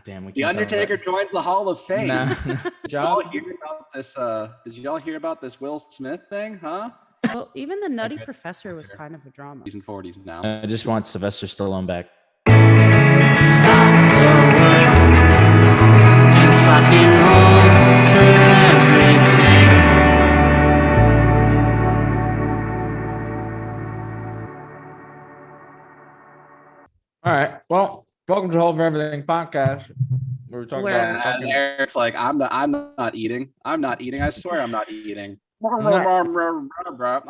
damn, we The Undertaker joins the Hall of Fame. Nah. Did y'all hear about this? Did y'all hear about this Will Smith thing? Huh? Well, even the Nutty Professor was kind of a drama. He's in 40s now. I just want Sylvester Stallone back. Stop the work and fucking hold for everything. All right. Well, welcome to Hold for Everything podcast. We're talking about As Eric's like, I'm not eating. I'm not eating. I swear I'm not eating. I'm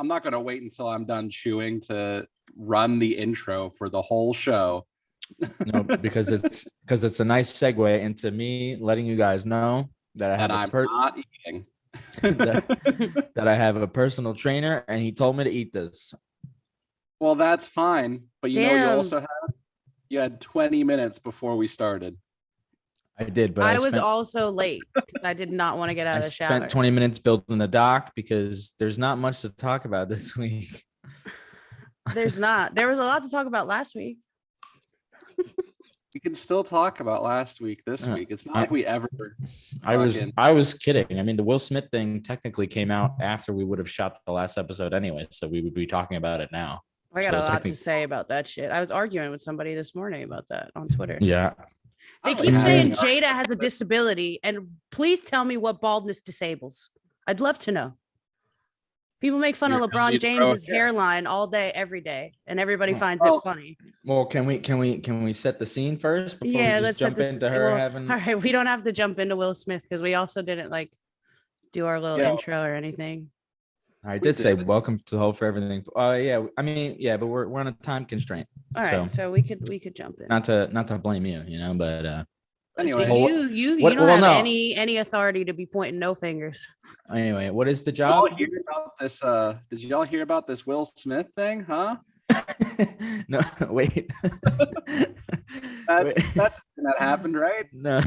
not gonna wait until I'm done chewing to run the intro for the whole show. No, because it's a nice segue into me letting you guys know that I have not eating. that I have a personal trainer, and he told me to eat this. Well, that's fine, but you know what you also had 20 minutes before we started. I did, but I was also late. I did not want to get out of the shower. I spent 20 minutes building the doc because there's not much to talk about this week. There's not. There was a lot to talk about last week. We can still talk about last week this week. It's not like we ever. I was kidding. I mean, the Will Smith thing technically came out after we would have shot the last episode anyway, so we would be talking about it now. I got a lot to say about that shit. I was arguing with somebody this morning about that on Twitter. Yeah. They keep saying Jada has a disability, and please tell me what baldness disables. I'd love to know. People make fun of LeBron James's hairline all day, every day, and everybody finds it funny. Well, can we set the scene first before we let's jump into her having? All right, we don't have to jump into Will Smith because we also didn't do our little intro or anything. I did say welcome to Hold for Everything. But we're on a time constraint. All right, so we could jump in. Not to blame you, but anyway, you don't have any authority to be pointing no fingers. Anyway, what is the job? Did y'all hear about this Will Smith thing? Huh? No, wait. That's that happened, right? No,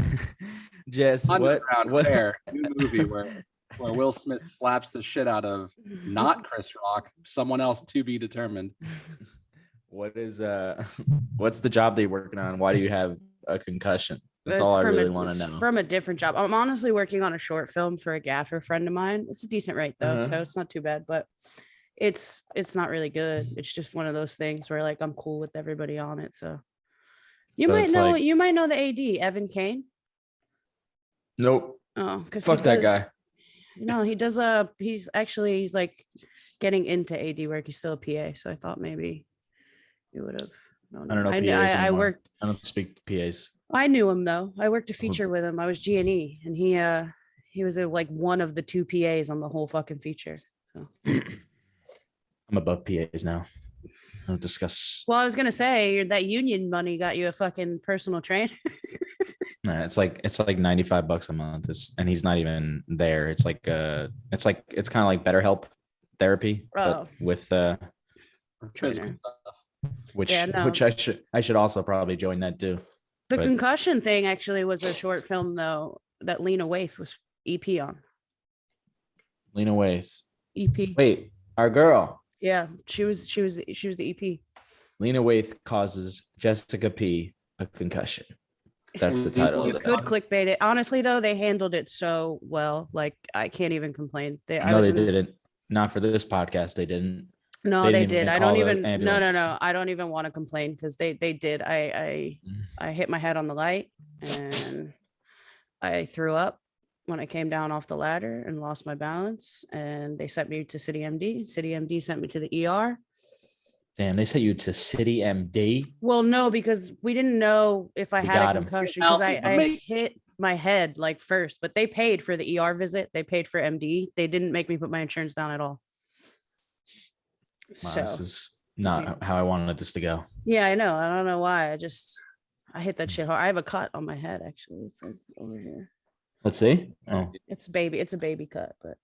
Jess. Underground Fair, new movie where Will Smith slaps the shit out of not Chris Rock, someone else to be determined. What's the job that you're working on? Why do you have a concussion? That's all I really want to know. From a different job. I'm honestly working on a short film for a gaffer friend of mine. It's a decent rate though, so it's not too bad, but it's not really good. It's just one of those things where I'm cool with everybody on it. So you might know the AD, Evan Kane. Nope. Oh, because fuck that guy. No, he does he's getting into AD work. He's still a PA, so I thought maybe you would have known. I don't know. I worked. I don't speak to PAs. I knew him though. I worked a feature with him. I was G&E, and he was one of the two PAs on the whole fucking feature. So. I'm above PAs now. I'll discuss. Well, I was gonna say that union money got you a fucking personal trainer. Nah, it's like $95 a month, and he's not even there. It's kind of like BetterHelp therapy, but with trainer. Which I should also probably join that too. The concussion thing actually was a short film though that Lena Waithe was EP on. Lena Waithe. EP. Wait, our girl. Yeah, she was the EP. Lena Waithe causes Jessica P a concussion. That's the title. You could clickbait it. Honestly, though, they handled it so well. I can't even complain. They didn't. Not for this podcast. They didn't. No, they did. I don't even. No. I don't even want to complain because they did. I hit my head on the light and I threw up when I came down off the ladder and lost my balance. And they sent me to City MD. City MD sent me to the ER. Damn, they sent you to City MD? Well, no, because we didn't know if I had a concussion because I hit my head first, but they paid for the ER visit. They paid for MD. They didn't make me put my insurance down at all. Wow, this is not how I wanted this to go. Yeah, I know. I don't know why. I hit that shit hard. I have a cut on my head, actually. It's over here. Let's see. Oh, it's a baby cut, but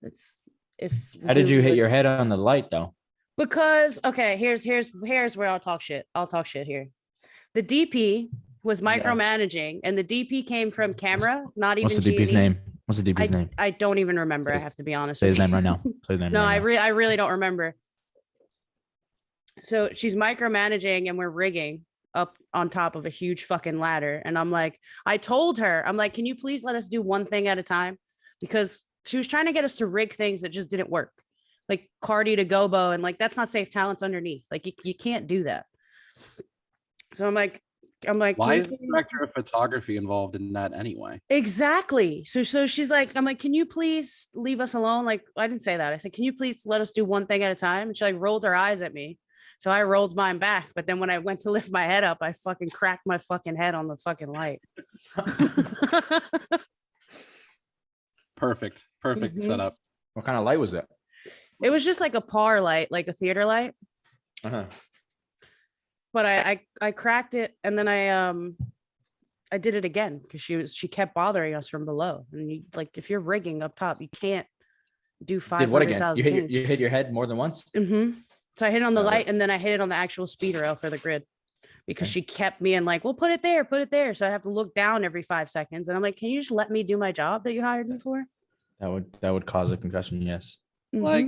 how did you hit your head on the light though? Because here's where I'll talk shit. I'll talk shit here. The DP was micromanaging, and the DP came from camera, not even. What's the DP's name? What's the DP's name? I don't even remember. I have to be honest. Say his name right now. Say his name. No, I really don't remember. So she's micromanaging, and we're rigging, up on top of a huge fucking ladder. And I'm like, I told her, I'm like, can you please let us do one thing at a time? Because she was trying to get us to rig things that just didn't work. Like Cardi to Gobo, and like that's not safe talents underneath. Like you can't do that. So I'm like, why is the director of photography involved in that anyway? Exactly. So she's like, I'm like, can you please leave us alone? Like, I didn't say that. I said, can you please let us do one thing at a time? And she like rolled her eyes at me. So I rolled mine back. But then when I went to lift my head up, I fucking cracked my fucking head on the fucking light. Perfect setup. What kind of light was it? It was just like a par light, like a theater light. Uh-huh. But I cracked it, and then I did it again because she kept bothering us from below. And you, like, if you're rigging up top, you can't do 500,000 things. You hit your head more than once? Mm-hmm. So I hit it on the light, and then I hit it on the actual speed rail for the grid because she kept being like, well, put it there. So I have to look down every 5 seconds. And I'm like, can you just let me do my job that you hired me for? That would cause a concussion, yes. Mm-hmm. Like,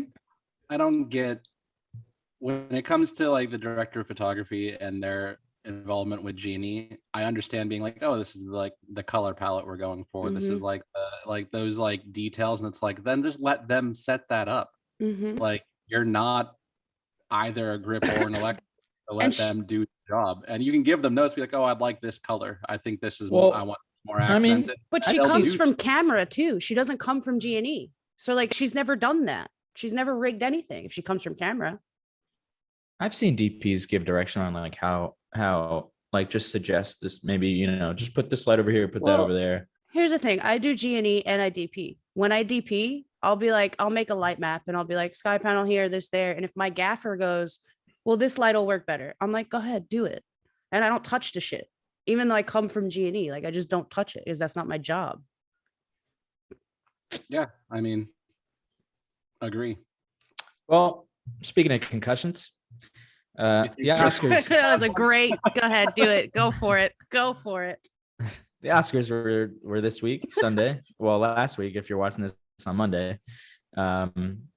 I don't get, when it comes to like the director of photography and their involvement with Genie, I understand being like, oh, this is like the color palette we're going for. This is like those like details, and it's like, then just let them set that up. Like, you're not either a grip or an electric to let them do the job, and you can give them notes, be like, oh, I'd like this color, I think this is what I want more accented. But she comes from camera too. She doesn't come from G&E, so like she's never done that. She's never rigged anything if she comes from camera. I've seen DPs give direction on like how like just suggest this, maybe, you know, just put this light over here, put that over there. Here's the thing. I do G&E and I DP. When I DP, I'll be like, I'll make a light map and I'll be like, sky panel here, this there. And if my gaffer goes, well, this light will work better, I'm like, go ahead, do it. And I don't touch the shit. Even though I come from G&E, like I just don't touch it because that's not my job. Yeah, I mean, agree. Well, speaking of concussions, the Oscars. That was a great. Go ahead, do it. Go for it. The Oscars were this week, Sunday. Well, last week, if you're watching this on Monday. And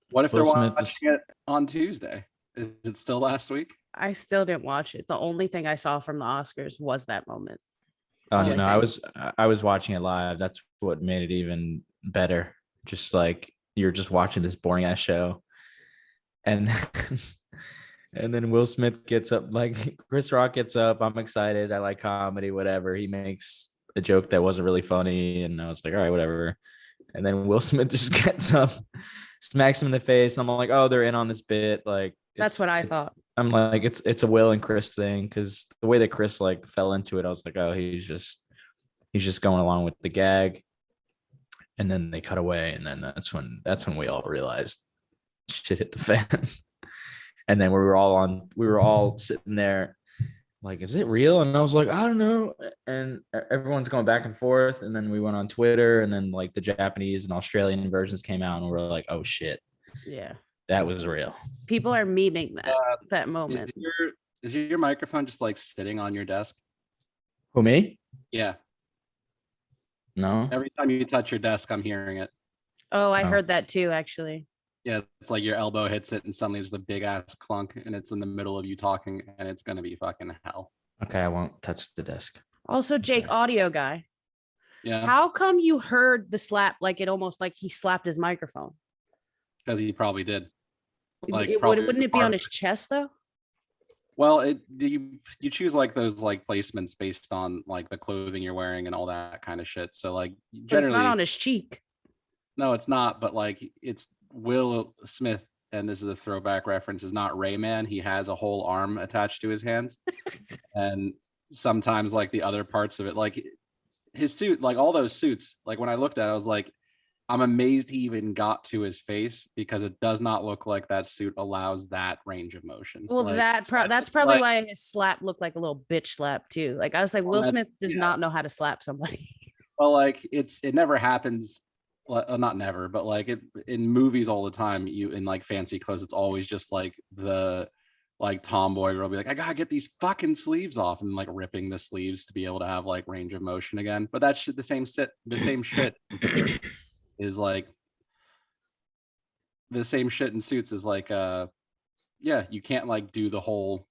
what if they're watching it on Tuesday? Is it still last week? I still didn't watch it. The only thing I saw from the Oscars was that moment. Oh no, I was watching it live. That's what made it even better. Just like you're just watching this boring ass show, and then Will Smith gets up, like Chris Rock gets up. I'm excited. I like comedy, whatever. He makes a joke that wasn't really funny, and I was like, all right, whatever. And then Will Smith just gets up, smacks him in the face. And I'm like, oh, they're in on this bit. Like that's what I thought. I'm like, it's a Will and Chris thing, because the way that Chris like fell into it, I was like, oh, he's just going along with the gag. And then they cut away, and then that's when we all realized shit hit the fan. And then we were all sitting there like, is it real? And I was like, I don't know. And everyone's going back and forth. And then we went on Twitter, and then like the Japanese and Australian versions came out, and we're like, oh shit. Yeah. That was real. People are memeing that moment. Is your microphone just like sitting on your desk? Who, me? Yeah. No. Every time you touch your desk, I'm hearing it. Oh, I heard that too, actually. Yeah, it's like your elbow hits it and suddenly there's a big ass clunk, and it's in the middle of you talking, and it's gonna be fucking hell. Okay, I won't touch the desk. Also, Jake, audio guy. Yeah. How come you heard the slap like it almost like he slapped his microphone? Because he probably did. Like, wouldn't it be on his chest though? Well, you choose like those like placements based on like the clothing you're wearing and all that kind of shit. So like generally, but it's not on his cheek. No, it's not. But like it's Will Smith, and this is a throwback reference, is not Rayman. He has a whole arm attached to his hands, and sometimes like the other parts of it, like his suit, like all those suits. Like when I looked at it, I was like, I'm amazed he even got to his face, because it does not look like that suit allows that range of motion. Well, like, that's probably why his slap looked like a little bitch slap too. Like I was like, Will Smith does not know how to slap somebody. Well, like it never happens. Not never, but like it in movies all the time. You in like fancy clothes, it's always just like the like tomboy girl be like, I gotta get these fucking sleeves off, and like ripping the sleeves to be able to have like range of motion again. But that's the same shit. Is like the same shit in suits is like yeah, you can't like do the whole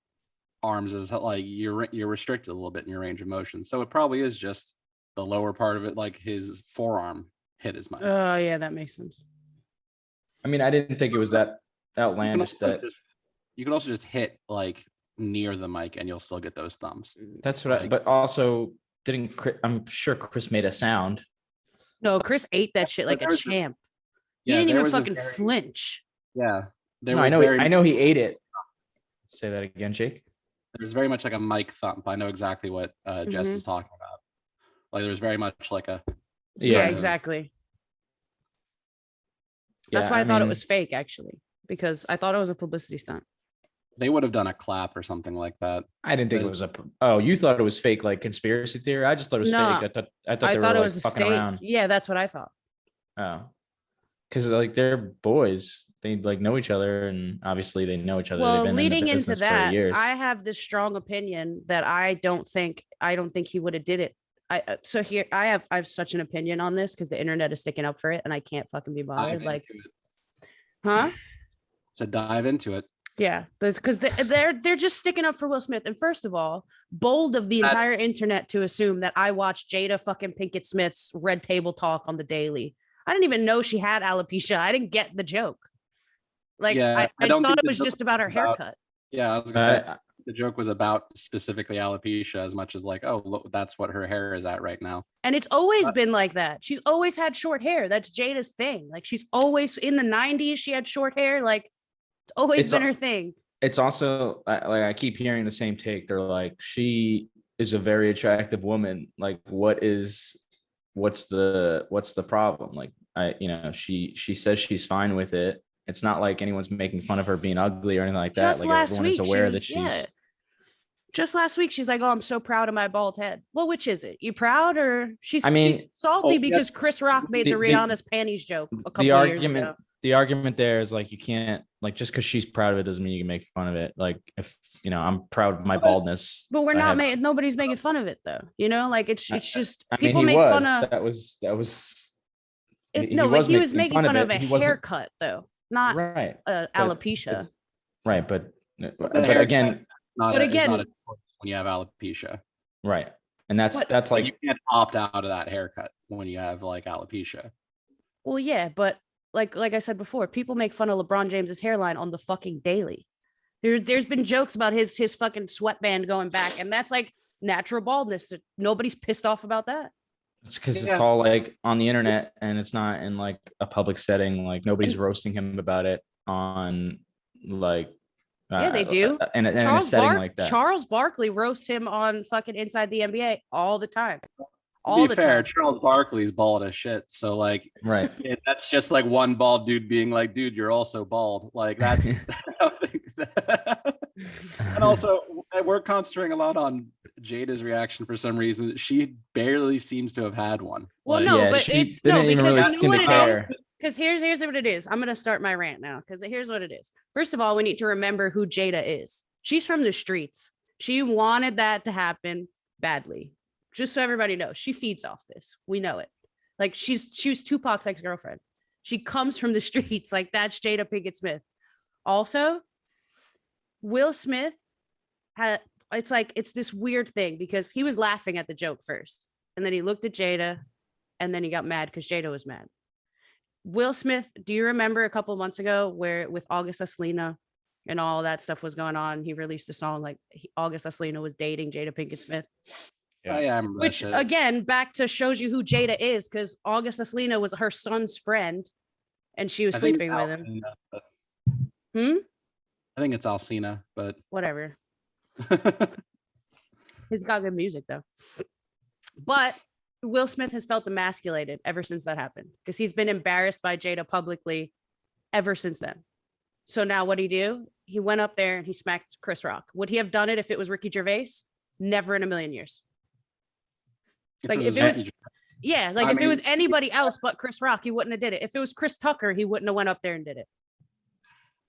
arms is like you're restricted a little bit in your range of motion. So it probably is just the lower part of it, like his forearm hit his mic. Oh yeah, that makes sense. I mean, I didn't think it was that outlandish. You can also just hit like near the mic and you'll still get those thumbs. That's what but also I'm sure Chris made a sound. No, Chris ate that shit like a champ. He didn't even fucking flinch. Yeah. I know he ate it. Say that again, Jake. There's very much like a mic thump. I know exactly what Jess is talking about. Like there's very much like a yeah, exactly. That's why I thought it was fake, actually, because I thought it was a publicity stunt. They would have done a clap or something like that. I didn't think it was you thought it was fake, like conspiracy theory? I just thought it was fake. I thought it was fucking around. Yeah, that's what I thought. Oh, because like they're boys. They like know each other, and obviously they know each other. Well, leading into that, I have this strong opinion that I don't think he would have did it. I have such an opinion on this because the internet is sticking up for it, and I can't fucking be bothered. Like, huh? So dive into it. Yeah, because they're just sticking up for Will Smith. And first of all, bold of the entire internet to assume that I watched Jada fucking Pinkett Smith's Red Table Talk on the daily. I didn't even know she had alopecia. I didn't get the joke. Like, I thought it was just about her haircut. Yeah, I was gonna say the joke was about specifically alopecia as much as like, oh, look, that's what her hair is at right now. And it's always been like that. She's always had short hair. That's Jada's thing. Like, she's always in the 90s. She had short hair. Like, it's always been her thing. It's also like I keep hearing the same take. They're like, she is a very attractive woman. Like, what's the problem? Like, she says she's fine with it. It's not like anyone's making fun of her being ugly or anything like that. Just like last everyone week, is aware that she's. Just last week, she's like, "Oh, I'm so proud of my bald head." Well, which is it? You proud or she's salty because Chris Rock made the Rihanna's panties joke a couple years ago. The argument there is like, you can't, like, just because she's proud of it doesn't mean you can make fun of it. Like, if I'm proud of my baldness, but we're not making. Nobody's making fun of it though. Like it's just people make fun of. That was. He was making fun of a haircut though. Not right, alopecia. Right, but again, it's not a choice when you have alopecia. Right, and that's like you can't opt out of that haircut when you have like alopecia. Well, yeah, but like I said before, people make fun of LeBron James's hairline on the fucking daily. There's been jokes about his fucking sweatband going back, and that's like natural baldness. Nobody's pissed off about that. It's because it's all like on the internet and it's not in like a public setting. Like nobody's roasting him about it on like. Yeah, they do. In a setting like that. Charles Barkley roasts him on fucking Inside the NBA all the time. To be fair, Charles Barkley's bald as shit. So like, right. That's just like one bald dude being like, dude, you're also bald. Like that's. And also, we're concentrating a lot on Jada's reaction for some reason. She barely seems to have had one. Well, but it's because you know what it is. Because here's what it is. I'm gonna start my rant now. Because here's what it is. First of all, we need to remember who Jada is. She's from the streets. She wanted that to happen badly. Just so everybody knows, she feeds off this. We know it. Like she was Tupac's ex-girlfriend. She comes from the streets. Like that's Jada Pinkett Smith. Also, Will Smith it's this weird thing because he was laughing at the joke first, and then he looked at Jada, and then he got mad because Jada was mad. Will Smith, do you remember a couple of months ago where with August Alsina and all that stuff was going on? He released a song like August Alsina was dating Jada Pinkett Smith. Yeah, I remember. Which again, back to shows you who Jada is, because August Alsina was her son's friend, and she was sleeping with him. I think it's Alsina, but whatever. He's got good music though. But Will Smith has felt emasculated ever since that happened because he's been embarrassed by Jada publicly ever since then. So now what did he do? He went up there and he smacked Chris Rock. Would he have done it if it was Ricky Gervais? Never in a million years. If it was anybody else but Chris Rock, he wouldn't have did it. If it was Chris Tucker, he wouldn't have went up there and did it.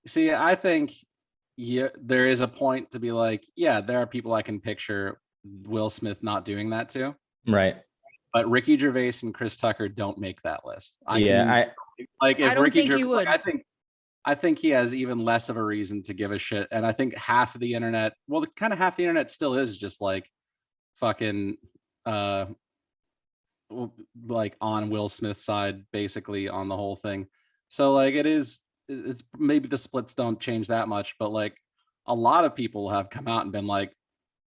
See, I think there is a point to be like, yeah, there are people I can picture Will Smith not doing that to. Right. But Ricky Gervais and Chris Tucker don't make that list. I don't think he would. I think he has even less of a reason to give a shit. And I think half of the internet, well, kind of half the internet still is just like fucking like on Will Smith's side, basically on the whole thing. So like it's maybe the splits don't change that much, but like a lot of people have come out and been like,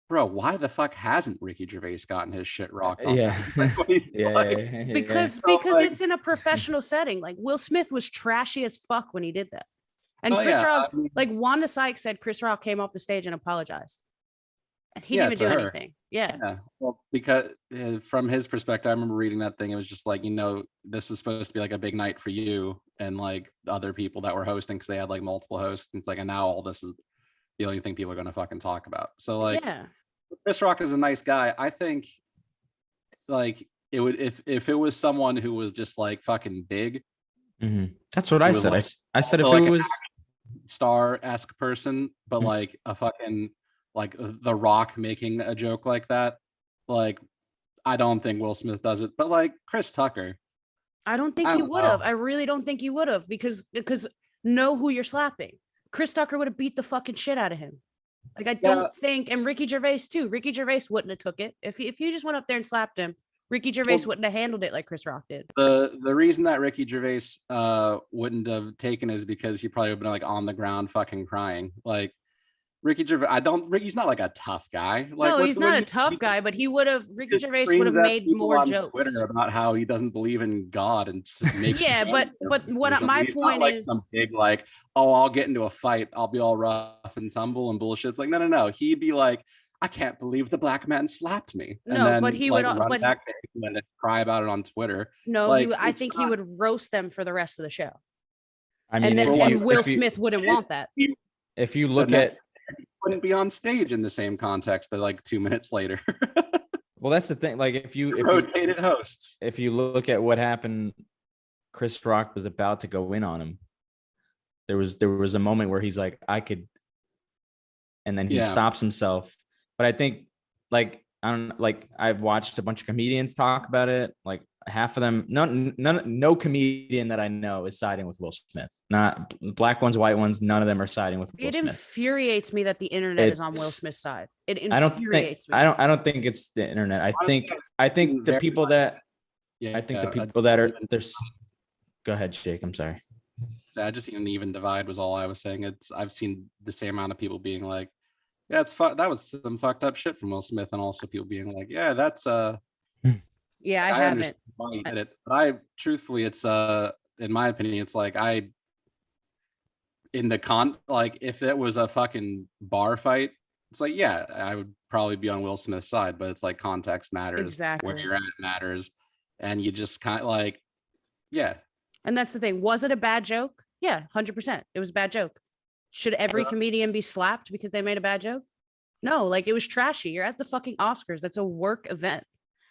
bro, why the fuck hasn't Ricky Gervais gotten his shit rocked on? Yeah. Because it's in a professional setting. Like Will Smith was trashy as fuck when he did that. And Chris Rock, like Wanda Sykes said, Chris Rock came off the stage and apologized. And he didn't even do anything. Yeah. Well, because from his perspective, I remember reading that thing. It was just like, this is supposed to be like a big night for you and like other people that were hosting, because they had like multiple hosts. And it's like, and now all this is the only thing people are going to fucking talk about. So like, Chris Rock is a nice guy. I think like it would, if it was someone who was just like fucking big. Mm-hmm. That's what I said. Like, I said if like it was star-esque person, but like a fucking like The Rock making a joke like that, like I don't think Will Smith does it. But like Chris Tucker, I don't think he would have. I really don't think he would have, because know who you're slapping. Chris Tucker would have beat the fucking shit out of him. Like I don't think, and Ricky Gervais too. Ricky Gervais wouldn't have took it if you just went up there and slapped him. Ricky Gervais wouldn't have handled it like Chris Rock did. The reason that Ricky Gervais wouldn't have taken is because he probably would have been like on the ground fucking crying. Like Ricky Gervais, Ricky's not like a tough guy. Like, no, he's not a tough guy, but Ricky Gervais would have made more jokes on Twitter about how he doesn't believe in God and makes but what my point is, some big like, oh, I'll get into a fight, I'll be all rough and tumble and bullshit. It's like no, he'd be like, I can't believe the black man slapped me. And no, then, but he like, would run back to him and cry about it on Twitter. No, like, I think he would roast them for the rest of the show. I mean, and Will Smith wouldn't want that. If you look at, he wouldn't be on stage in the same context like 2 minutes later. Well, that's the thing. Like if you rotated hosts. If you look at what happened, Chris Rock was about to go in on him. There was a moment where he's like, I could, and then he stops himself. But I think I've watched a bunch of comedians talk about it. Like half of them, no comedian that I know is siding with Will Smith. Not black ones, white ones. None of them are siding with Will Smith. It infuriates me that the internet is on Will Smith's side. It infuriates me. I don't think it's the internet. I think the people that are there's. Go ahead, Jake. I'm sorry. I just seen an even divide was all I was saying. I've seen the same amount of people being like, yeah, that was some fucked up shit from Will Smith, and also people being like, yeah, that's yeah, I haven't. Why he did it, but truthfully, it's in my opinion, it's like like if it was a fucking bar fight, it's like, yeah, I would probably be on Will Smith's side, but it's like context matters. Exactly. Where you're at matters, and you just kind of like, yeah. And that's the thing. Was it a bad joke? Yeah, 100%. It was a bad joke. Should every comedian be slapped because they made a bad joke? No, like it was trashy. You're at the fucking Oscars. That's a work event.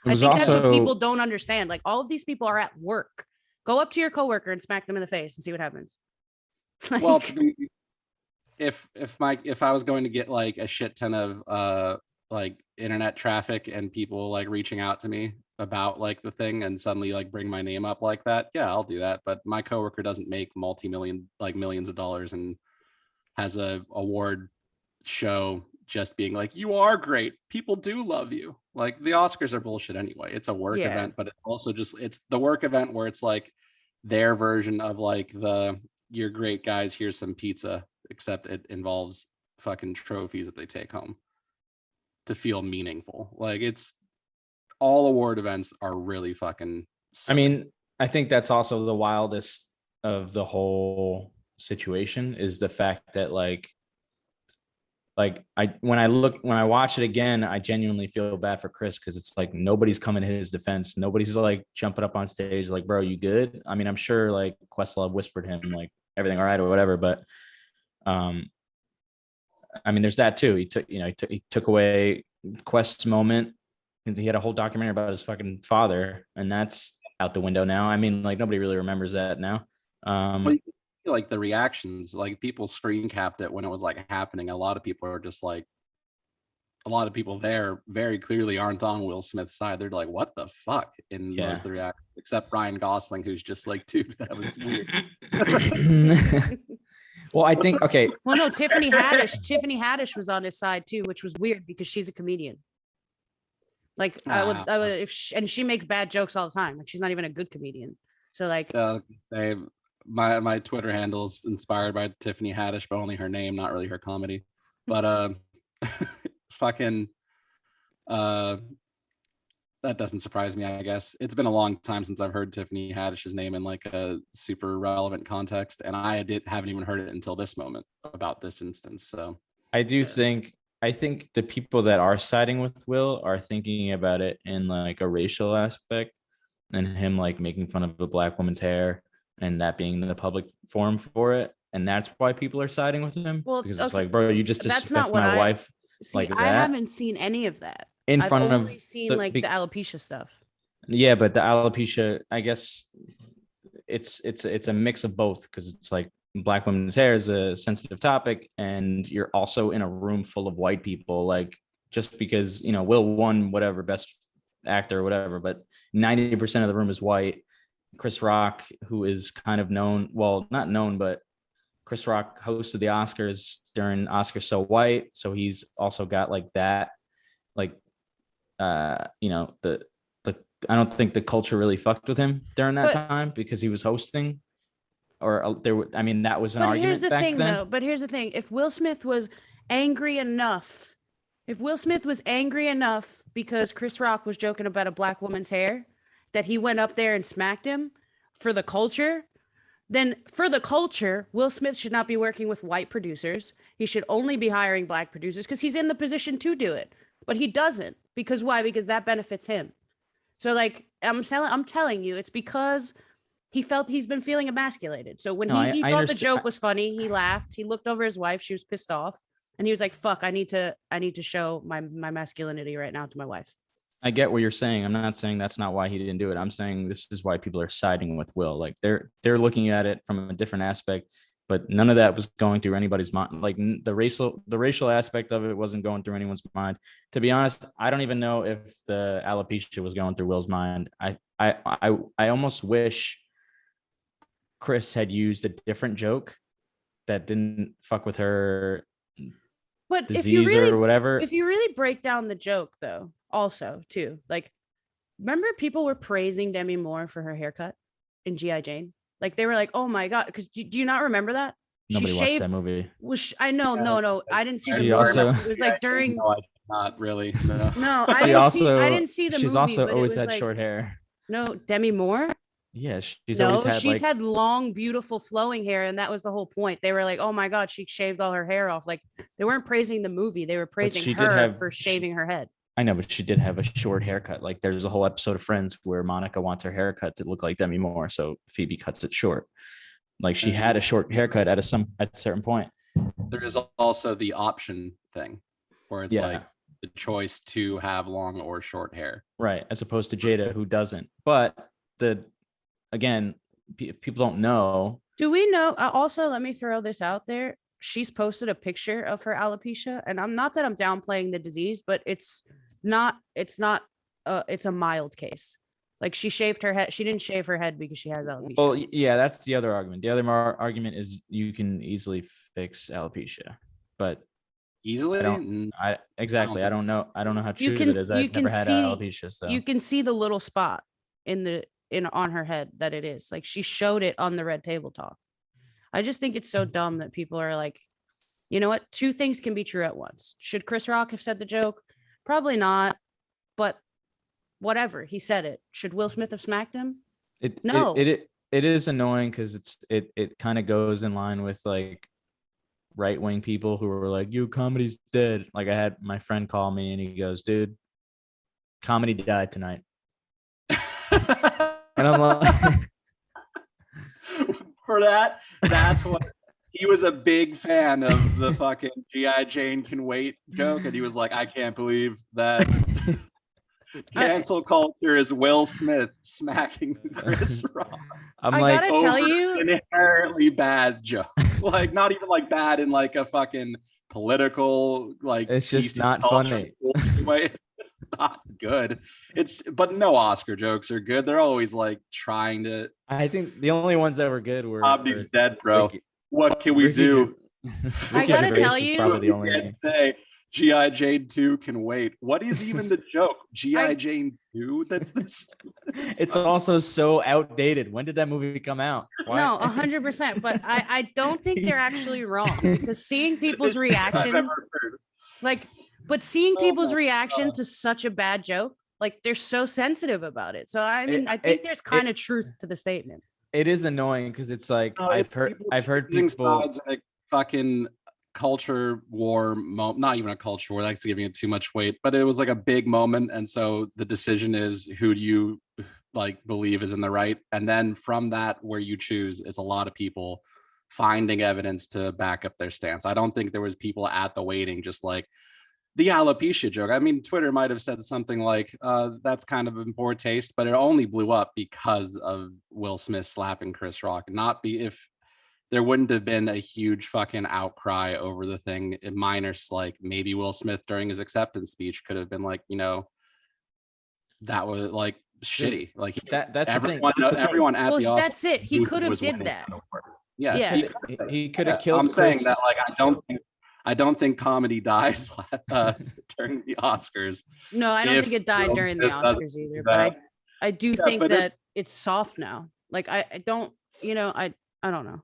I think that's what people don't understand. Like all of these people are at work. Go up to your coworker and smack them in the face and see what happens. Like, well, if I was going to get like a shit ton of like internet traffic and people like reaching out to me about like the thing and suddenly like bring my name up like that, yeah, I'll do that. But my coworker doesn't make millions of dollars and has a award show just being like, you are great, people do love you. Like the Oscars are bullshit anyway. It's a work event, but it's also it's the work event where it's like their version of like you're great guys, here's some pizza, except it involves fucking trophies that they take home to feel meaningful. Like it's all award events are really fucking sick. I mean, I think that's also the wildest of the whole situation is the fact that when I watch it again, I genuinely feel bad for Chris, because it's like nobody's coming to his defense. Nobody's like jumping up on stage like, bro, you good? I mean, I'm sure like Questlove whispered him like everything all right or whatever, but I mean, there's that too. He took away Quest's moment. He had a whole documentary about his fucking father, and that's out the window now. I mean, like nobody really remembers that now. Like the reactions, like people screen capped it when it was like happening. A lot of people are just like, a lot of people there very clearly aren't on Will Smith's side. They're like, what the fuck? In most of the reactions, except Ryan Gosling, who's just like, dude, that was weird. Well, I think okay. Well, no, Tiffany Haddish was on his side too, which was weird because she's a comedian. Like I would if she makes bad jokes all the time. Like she's not even a good comedian. So like, say my Twitter handle's inspired by Tiffany Haddish, but only her name, not really her comedy. But fucking that doesn't surprise me, I guess. It's been a long time since I've heard Tiffany Haddish's name in like a super relevant context, and haven't even heard it until this moment about this instance. So I think the people that are siding with Will are thinking about it in like a racial aspect, and him like making fun of a black woman's hair, and that being the public forum for it, and that's why people are siding with him. Well, because it's like, bro, you just that's disrespect not what my wife. See, like that. I haven't seen any of that. In I've front only of seen like the alopecia stuff. Yeah, but the alopecia, I guess it's a mix of both, because it's like black women's hair is a sensitive topic, and you're also in a room full of white people. Like, just because, you know, Will won whatever best actor or whatever, but 90% of the room is white. Chris Rock, who is kind of known, well, not known, but Chris Rock hosted the Oscars during Oscars So White, so he's also got like that, like you know, the I don't think the culture really fucked with him during that time because he was hosting, or I mean, that was an argument. Here's the back thing, then. though. But here's the thing: if Will Smith was angry enough because Chris Rock was joking about a black woman's hair, that he went up there and smacked him for the culture, then for the culture, Will Smith should not be working with white producers. He should only be hiring black producers because he's in the position to do it. But he doesn't. Because why? Because that benefits him. So like, I'm telling you, it's because he's been feeling emasculated. So when he thought the joke was funny, he laughed. He looked over his wife. She was pissed off. And he was like, fuck, I need to show my masculinity right now to my wife. I get what you're saying. I'm not saying that's not why he didn't do it. I'm saying this is why people are siding with Will. Like they're looking at it from a different aspect, but none of that was going through anybody's mind. Like the racial aspect of it wasn't going through anyone's mind. To be honest, I don't even know if the alopecia was going through Will's mind. I almost wish Chris had used a different joke that didn't fuck with her disease or whatever. If you really break down the joke, though, also too, like, remember people were praising Demi Moore for her haircut in G.I. Jane? Like they were like, oh my god, because do you not remember that? Nobody watched that movie. I know, no, I didn't see the movie. It was like during. No, not really. No, I didn't see the movie. She's also always had short hair. No, Demi Moore. Yeah, she's had long, beautiful, flowing hair, and that was the whole point. They were like, "Oh my god, she shaved all her hair off." Like they weren't praising the movie; they were praising her for shaving her head. I know, but she did have a short haircut. Like there's a whole episode of Friends where Monica wants her haircut to look like Demi Moore, so Phoebe cuts it short. Like she had a short haircut at a certain point. There is also the option thing, where it's like the choice to have long or short hair, right? As opposed to Jada, who doesn't. But again, if people don't know. Do we know? Also, let me throw this out there. She's posted a picture of her alopecia, and I'm not that I'm downplaying the disease, but it's a mild case. Like she shaved her head. She didn't shave her head because she has alopecia. Well, yeah, that's the other argument. The other argument is you can easily fix alopecia, but easily. Exactly. I don't know how true it is. I've never had alopecia, so you can see the little spot on her head that it is. Like she showed it on the Red Table Talk. I just think it's so dumb that people are like, you know what? Two things can be true at once. Should Chris Rock have said the joke? Probably not, but whatever. He said it. Should Will Smith have smacked him? No. It is annoying because it kind of goes in line with like right-wing people who are like, "You, comedy's dead." Like I had my friend call me and he goes, "Dude, comedy died tonight." And I'm like, for that's what he was a big fan of the fucking G.I. Jane can wait joke, and he was like, I can't believe that cancel culture is Will Smith smacking Chris Rock. I gotta tell you, an inherently bad joke, like not even like bad in like a fucking political like. It's just not funny. Way. It's not good. But no Oscar jokes are good. They're always like trying to. I think the only ones that were good were Comedy's dead, bro. What can we do? I gotta tell you, probably the only can't say G.I. Jane 2 can wait. What is even the joke? G.I. Jane 2? That's the It's also so outdated. When did that movie come out? Why? No, 100%. But I don't think they're actually wrong, because seeing people's reaction, seeing people's reaction to such a bad joke, like they're so sensitive about it. So I mean, I think there's kind of truth to the statement. It is annoying because it's like I've heard people like fucking culture war not even a culture war, that's giving it too much weight, but it was like a big moment, and so the decision is, who do you like believe is in the right, and then from that, where you choose is a lot of people finding evidence to back up their stance. I don't think there was people at the waiting just like the alopecia joke. I mean, Twitter might have said something like that's kind of in poor taste, but it only blew up because of Will Smith slapping Chris Rock, if there wouldn't have been a huge fucking outcry over the thing. Minus, like, maybe Will Smith during his acceptance speech could have been like, that was like shitty. Like that's everyone, the thing. Everyone at the Oscars. That's it. He could have did that. Yeah. He could have killed. I'm saying that, like, I don't think comedy dies during the Oscars. No, I don't think it died during the Oscars either. But I do think that it's soft now. Like I don't know.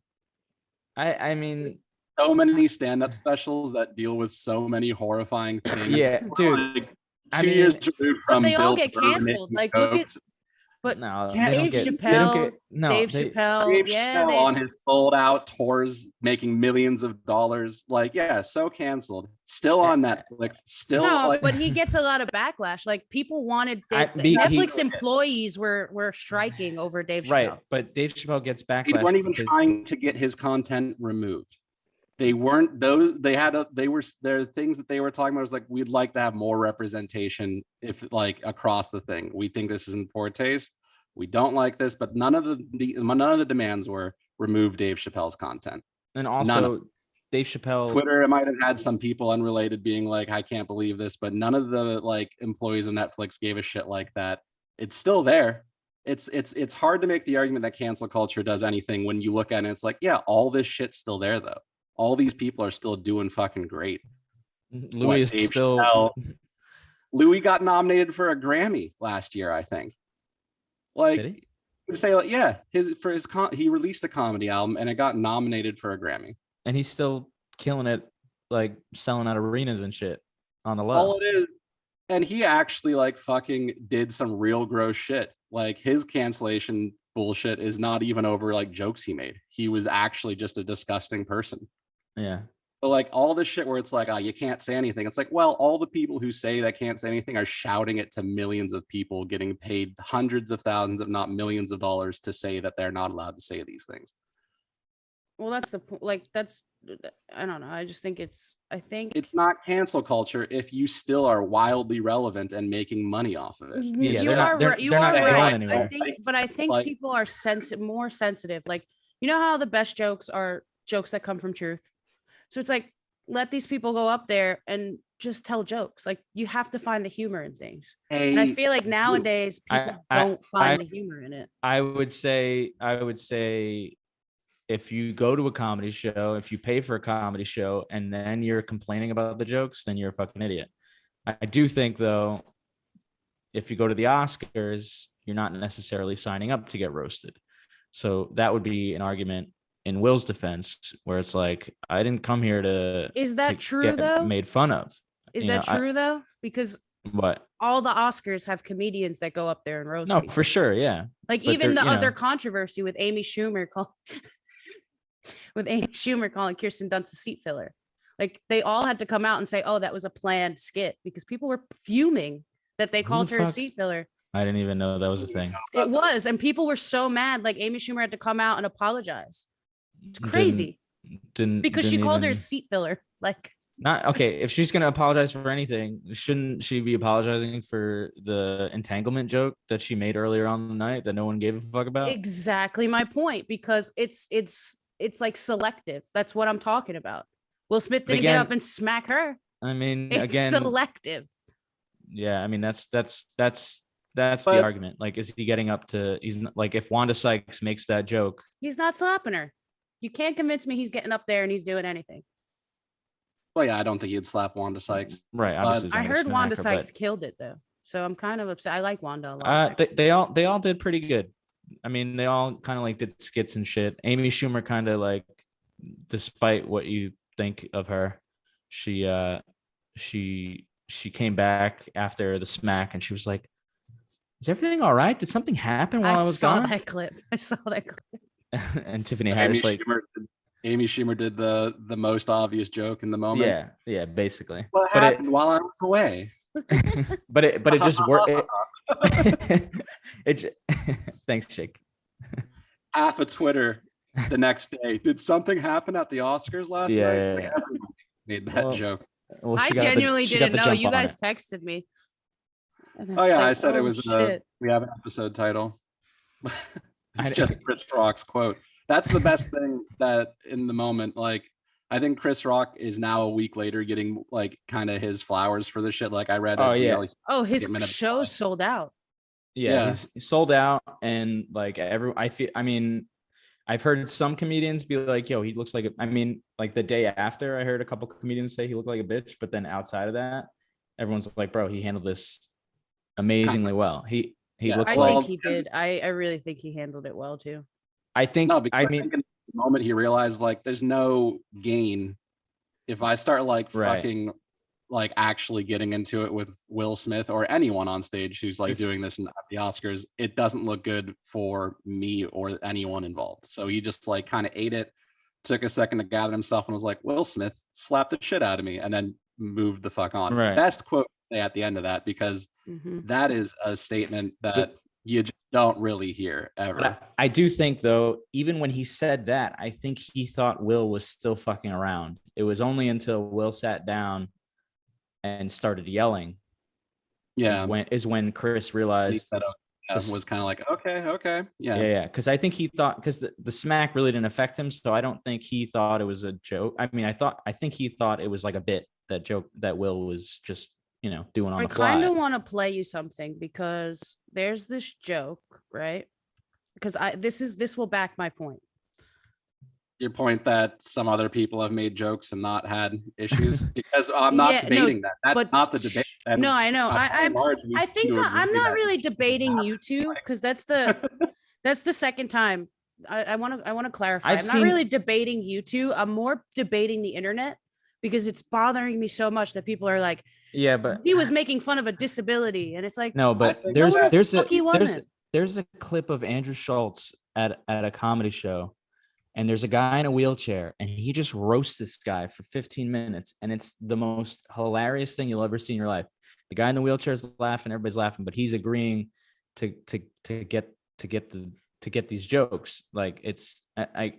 I mean, so many stand-up specials that deal with so many horrifying things. Yeah, dude. Like, 2 years removed from but they all Bill get Burr canceled. Like, look at. But no, Dave Chappelle, Dave Chappelle on his sold-out tours, making millions of dollars. Like, yeah, so canceled. Still on Netflix. Still, but he gets a lot of backlash. Like, people wanted Netflix employees were striking over Dave Chappelle. Right, but Dave Chappelle gets backlash. They weren't even trying to get his content removed. They weren't those. There are things that they were talking about. Was like, we'd like to have more representation, if like across the thing. We think this is in poor taste. We don't like this, but none of the demands were remove Dave Chappelle's content. And also, Dave Chappelle. Twitter might have had some people unrelated being like, I can't believe this, but none of the like employees of Netflix gave a shit like that. It's still there. It's hard to make the argument that cancel culture does anything when you look at it. It's like, yeah, all this shit's still there though. All these people are still doing fucking great. Louis got nominated for a Grammy last year, I think. Like, did he? Say, like, yeah, he released a comedy album and it got nominated for a Grammy. And he's still killing it, like selling out arenas and shit on the low. All it is, and he actually like fucking did some real gross shit. Like, his cancellation bullshit is not even over like jokes he made. He was actually just a disgusting person. Yeah. But like all this shit where it's like, oh, you can't say anything. It's like, well, all the people who say they can't say anything are shouting it to millions of people getting paid hundreds of thousands, if not millions of dollars to say that they're not allowed to say these things. Well, that's the point. Like, I don't know. I just think it's not cancel culture if you still are wildly relevant and making money off of it. Yeah, you are right. I think like, people are more sensitive. Like, you know how the best jokes are jokes that come from truth. So it's like, let these people go up there and just tell jokes. Like, you have to find the humor in things. And I feel like nowadays people don't find the humor in it. I would say if you go to a comedy show, if you pay for a comedy show and then you're complaining about the jokes, then you're a fucking idiot. I do think though, if you go to the Oscars, you're not necessarily signing up to get roasted. So that would be an argument in Will's defense, where it's like, I didn't come here to. Is that true though? Made fun of. Is that true though? Because what? All the Oscars have comedians that go up there and roast. No, people. For sure, yeah. Like, but even the other controversy with Amy Schumer calling Kirsten Dunst a seat filler. Like, they all had to come out and say, "Oh, that was a planned skit," because people were fuming that they called her a seat filler. I didn't even know that was a thing. It was, and people were so mad. Like, Amy Schumer had to come out and apologize. It's crazy. Because she called her a seat filler. Like, not okay. If she's gonna apologize for anything, shouldn't she be apologizing for the entanglement joke that she made earlier on the night that no one gave a fuck about? Exactly my point. Because it's like selective. That's what I'm talking about. Will Smith didn't get up and smack her. I mean, it's selective. Yeah, I mean that's the argument. Like, is he getting up to? He's not, like, if Wanda Sykes makes that joke, he's not slapping her. You can't convince me he's getting up there and he's doing anything. Well, yeah, I don't think he'd slap Wanda Sykes. Right. Obviously, I heard Wanda Sykes killed it though, so I'm kind of upset. I like Wanda a lot. They all did pretty good. I mean, they all kind of like did skits and shit. Amy Schumer kind of like, despite what you think of her, she came back after the smack and she was like, "Is everything all right? Did something happen while I was gone?" I saw that clip. And Tiffany Haddish Amy Schumer did the most obvious joke in the moment. Yeah, basically. What happened while I was away? but it just worked. Thanks, Jake. Half of Twitter the next day. Did something happen at the Oscars last night? It's like everyone made that joke. Well, I genuinely didn't know. You guys texted me. Oh yeah, I said it was. We have an episode title. It's just Chris Rock's quote. That's the best thing that in the moment, like. I think Chris Rock is now a week later getting like kind of his flowers for the shit. Like I read. His show sold out. Yeah, he's sold out, and like I've heard some comedians be like, "Yo, he looks like." Like the day after, I heard a couple comedians say he looked like a bitch, but then outside of that, everyone's like, "Bro, he handled this amazingly well." He looks like. I think he did. I really think he handled it well too. I think. I think in the moment he realized like there's no gain if I start like fucking like actually getting into it with Will Smith or anyone on stage who's like doing this at the Oscars. It doesn't look good for me or anyone involved. So he just like kind of ate it, took a second to gather himself and was like, Will Smith slapped the shit out of me, and then moved the fuck on. Right. Best quote to say at the end of that, because that is a statement that you just don't really hear ever. I do think though, even when he said that, I think he thought Will was still fucking around. It was only until Will sat down and started yelling. Is when Chris realized was kind of like, okay. Yeah. Because I think he thought, because the smack really didn't affect him. So I don't think he thought it was a joke. I mean, I think he thought it was like a bit, that Will was just, doing on the fly. I kind of want to play you something because there's this joke, right? Because this will back my point. Your point that some other people have made jokes and not had issues, because I'm not debating that. That's not the debate. And no, I know. I think I'm not really debating you two, because that's the second time. I want to clarify. I'm not really debating you two. I'm more debating the internet, because it's bothering me so much that people are like, yeah, but he was making fun of a disability, and it's like, no, but there's a clip of Andrew Schultz at a comedy show, and there's a guy in a wheelchair, and he just roasts this guy for 15 minutes, and it's the most hilarious thing you'll ever see in your life. The guy in the wheelchair is laughing, everybody's laughing, but he's agreeing to get these jokes. Like I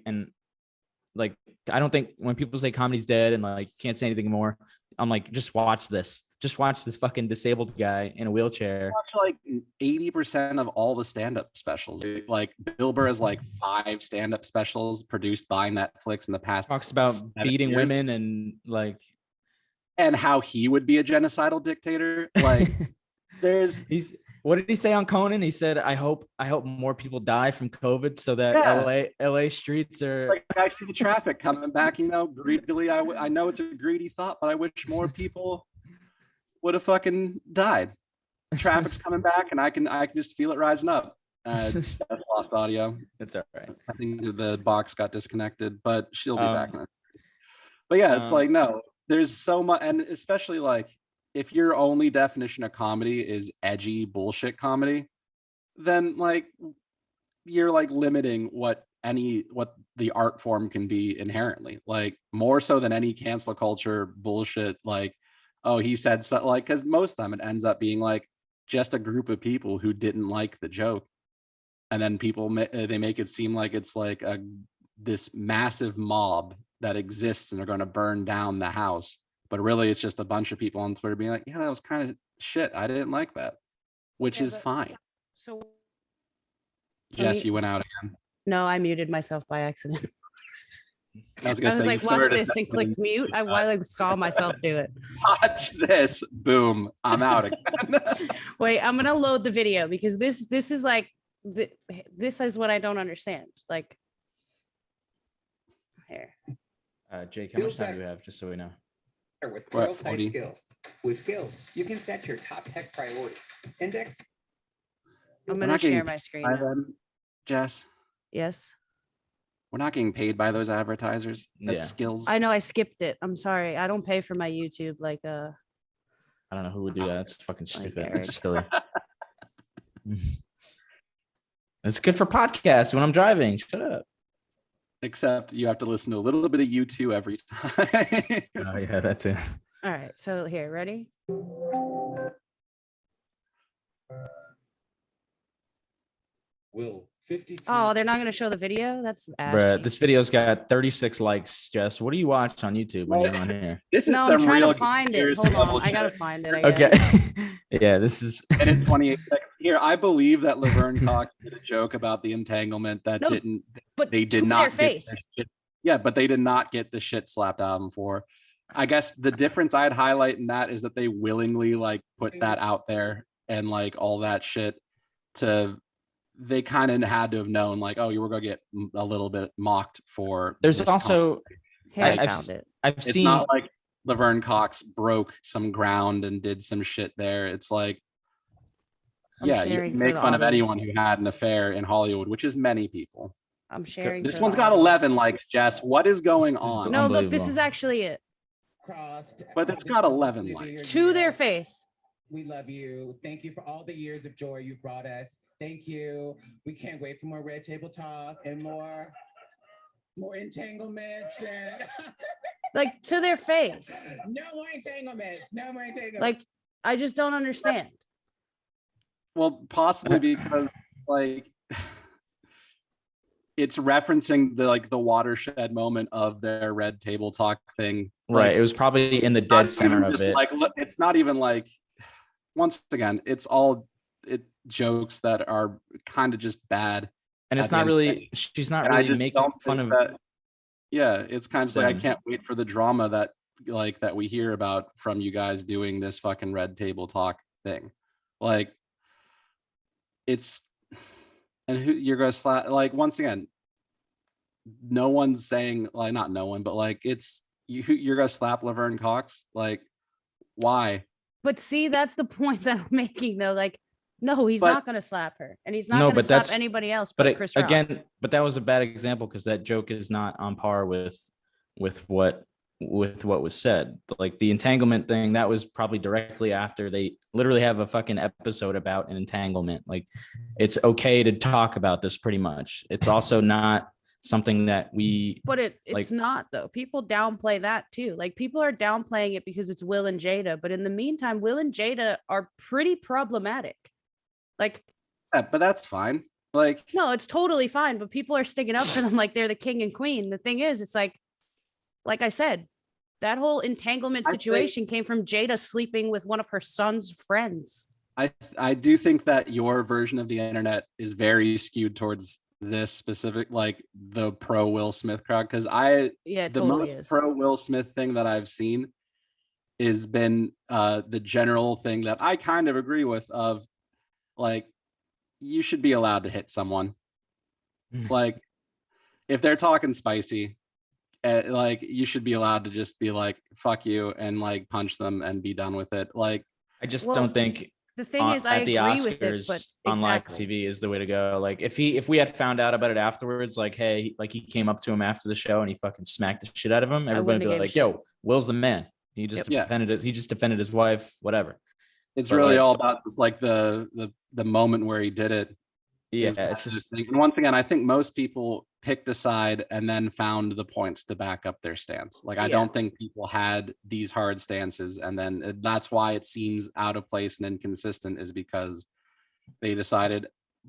don't think when people say comedy's dead and like you can't say anything more, I'm like, just watch this fucking disabled guy in a wheelchair. Watch like 80% of all the stand-up specials. Like Bill Burr has like 5 stand-up specials produced by Netflix in the past. Talks about beating women and how he would be a genocidal dictator. Like what did he say on Conan? He said, I hope more people die from COVID so that LA streets are like, I see the traffic coming back, greedily. I know it's a greedy thought, but I wish more people would have fucking died. Traffic's coming back and I can just feel it rising up. That's lost audio. It's all right. I think the box got disconnected, but she'll be back. But yeah, it's like, no, there's so much, and especially like, if your only definition of comedy is edgy bullshit comedy, then like you're like limiting what the art form can be inherently, like more so than any cancel culture bullshit. Like, oh, he said so, like, because most of the time it ends up being like just a group of people who didn't like the joke, and then people they make it seem like it's like this massive mob that exists and they're going to burn down the house. But really, it's just a bunch of people on Twitter being like, yeah, that was kind of shit. I didn't like that, which is fine. So, Jess, you went out again. No, I muted myself by accident. I was like, watch this and clicked mute. I saw myself do it. Watch this. Boom. I'm out again. Wait, I'm going to load the video because this is like, this is what I don't understand. Like, here. Jake, how much time do we have? Just so we know. With Pro Site Skills. With Skills, you can set your top tech priorities. Index. I'm going to share my screen. Jess? Yes? We're not getting paid by those advertisers. That's Skills. I know, I skipped it. I'm sorry. I don't pay for my YouTube like I don't know who would do that. It's fucking stupid. It's silly. It's good for podcasts when I'm driving. Shut up. Except you have to listen to a little bit of U2 every time. Oh yeah, that's it. All right, so here, ready? Will 50. Oh, they're not going to show the video? That's Bruh, this video's got 36 likes, Jess. What do you watch on YouTube when you're on here? This is I'm trying to find it. Hold on. I got to find it. Okay. Yeah, this is. And in 28 seconds. Here, I believe that Laverne Cox did a joke about the entanglement that they did not their face. Yeah, but they did not get the shit slapped out of them for. I guess the difference I'd highlight in that is that they willingly like put that out there and like all that shit they kind of had to have known like, oh, you were going to get a little bit mocked for. There's also, I found it. I've it's seen. not like Laverne Cox broke some ground and did some shit there. It's like, you can make fun of anyone who had an affair in Hollywood, which is many people. I'm sharing. This one's got 11 likes, Jess. What is going on? No, look, this is actually it. But it's got 11 likes. To their face. We love you. Thank you for all the years of joy you brought us. Thank you. We can't wait for more Red Table Talk and more entanglements and like to their face. No more entanglements. No more entanglements. Like, I just don't understand. Well, possibly because like it's referencing the watershed moment of their Red Table Talk thing. Right. It was probably in the dead center of it. Like, it's not even like, once again, it's all jokes that are kind of just bad. And it's not really, she's not really making fun of that. Yeah, it's kind of just like, I can't wait for the drama that we hear about from you guys doing this fucking Red Table Talk thing. Like, it's, and who you're gonna slap, like, once again, no one's saying, like, not no one, but like, it's you're gonna slap Laverne Cox, like, why? But see, that's the point that I'm making though. Like, no, he's not gonna slap her, and he's not gonna slap anybody else but Chris Rock. Again, but that was a bad example because that joke is not on par with what was said. Like the entanglement thing, that was probably directly after. They literally have a fucking episode about an entanglement. Like, it's okay to talk about this pretty much. It's also not something that we, but it's not though. People downplay that too. Like, people are downplaying it because it's Will and Jada, but in the meantime, Will and Jada are pretty problematic. Like, yeah, but that's fine. Like, no, it's totally fine, but people are sticking up for them like they're the king and queen. The thing is, it's like I said, that whole entanglement situation came from Jada sleeping with one of her son's friends. I do think that your version of the internet is very skewed towards this specific, like the pro Will Smith crowd, because the most pro Will Smith thing that I've seen has been the general thing that I kind of agree with, of like, you should be allowed to hit someone. Like, if they're talking spicy, like, you should be allowed to just be like, fuck you, and like punch them and be done with it. Like, I just don't think the thing is, I agree with it, but on live TV is the way to go. Like, if we had found out about it afterwards, like, hey, like he came up to him after the show and he fucking smacked the shit out of him, everybody would be like, yo, Will's the man. He just defended his wife, whatever. It's really all about this, like the moment where he did it. Yeah, it's just. And once again, I think most people picked a side and then found the points to back up their stance. Like, I don't think people had these hard stances, and then that's why it seems out of place and inconsistent, is because they decided,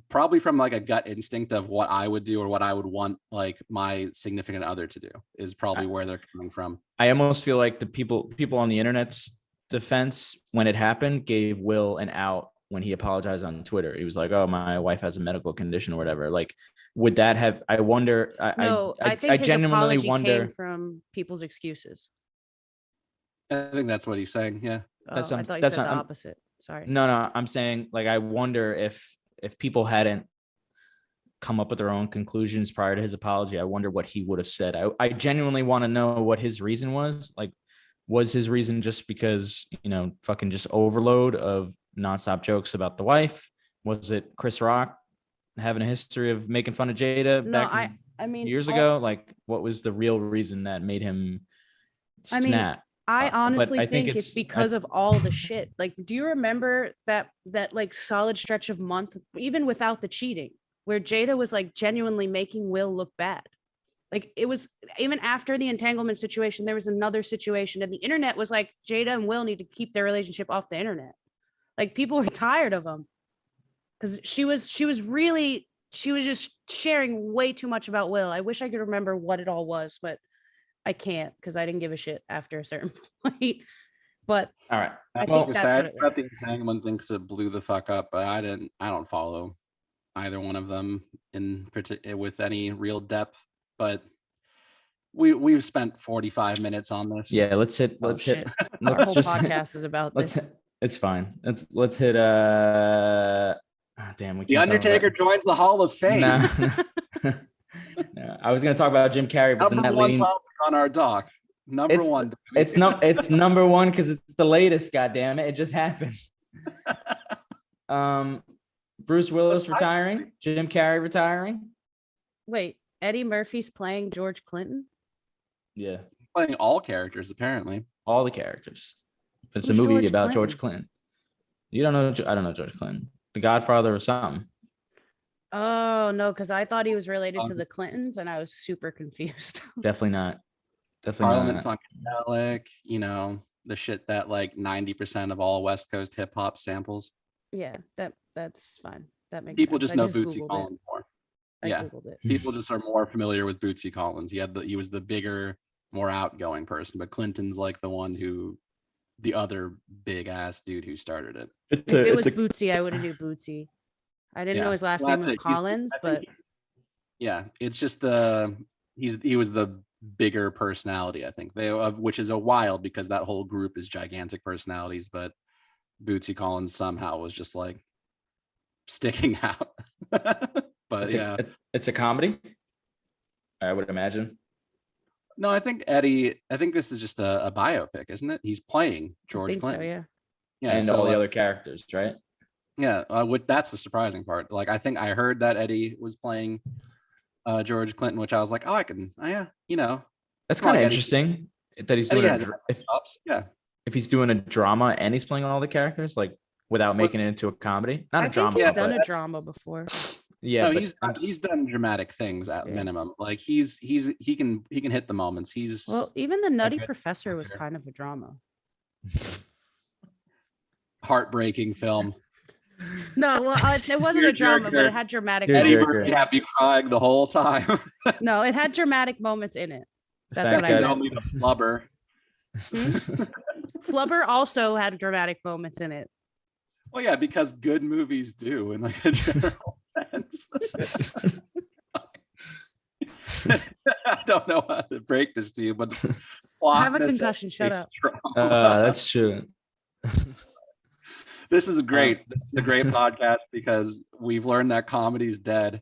probably from like a gut instinct of what I would do or what I would want like my significant other to do, is probably where they're coming from. I almost feel like the people on the internet's defense when it happened gave Will an out when he apologized on Twitter. He was like, oh, my wife has a medical condition or whatever. Like, would that have, I wonder, I think his genuinely wonder came from people's excuses. I think that's what he's saying. Yeah. I thought you said the opposite. Sorry. No, I'm saying, like, I wonder if people hadn't come up with their own conclusions prior to his apology, I wonder what he would have said. I genuinely want to know what his reason was. Like, was his reason just because, fucking just overload of nonstop jokes about the wife? Was it Chris Rock having a history of making fun of Jada back years ago? Like, what was the real reason that made him snap? I honestly think it's because of all the shit. Like, do you remember that like solid stretch of month, even without the cheating, where Jada was like genuinely making Will look bad? Like, it was even after the entanglement situation, there was another situation, and the internet was like, Jada and Will need to keep their relationship off the internet. Like, people were tired of them because she was just sharing way too much about Will. I wish I could remember what it all was, but I can't because I didn't give a shit after a certain point. But all right, I think that's what it was. The entanglement thing because it blew the fuck up. But I don't follow either one of them in particular with any real depth. But we've spent 45 minutes on this. Yeah, let's hit. Our whole podcast is about this. It's fine. Let's hit. Damn, the Undertaker joins the Hall of Fame. No, I was going to talk about Jim Carrey, but number one topic on our doc. Number one. It's number one because it's the latest. Goddamn it! It just happened. Bruce Willis retiring. Jim Carrey retiring. Wait, Eddie Murphy's playing George Clinton? Yeah, playing all characters apparently. All the characters. It's a movie about George Clinton. You don't know? I don't know George Clinton. The Godfather or something. Oh no, because I thought he was related to the Clintons, and I was super confused. Definitely not. Parliament Funkadelic, the shit that like 90% of all West Coast hip hop samples. Yeah, that's fine. That makes people sense. just know Bootsy Collins more. I Googled it. People just are more familiar with Bootsy Collins. He was the bigger, more outgoing person, but Clinton's like the other big ass dude who started it. If it was Bootsy, I would have knew Bootsy. I didn't know his last name was Collins, but yeah, it's just he was the bigger personality, I think. Which is a wild because that whole group is gigantic personalities, but Bootsy Collins somehow was just like sticking out. But it's a comedy, I would imagine. No, I think this is just a biopic, isn't it? He's playing George Clinton. So, yeah, and all the other characters, right? Yeah, that's the surprising part. Like, I think I heard that Eddie was playing George Clinton, which I was like, oh, that's kind of interesting that he's doing if he's doing a drama and he's playing all the characters, like without making it into a comedy. Not a drama. He's done a drama before. Yeah, no, he's done dramatic things at minimum. Like he can hit the moments. Even the Nutty Professor was kind of a drama. Heartbreaking film. No, well, it wasn't a drama, but it had dramatic. Eddie Murphy had me crying the whole time. No, it had dramatic moments in it. That's what I meant. Flubber. Flubber also had dramatic moments in it. Well, yeah, because good movies do in like a general sense. I don't know how to break this to you, but I have a concussion. Shut up. That's true. This is great. This is a great podcast because we've learned that comedy's dead.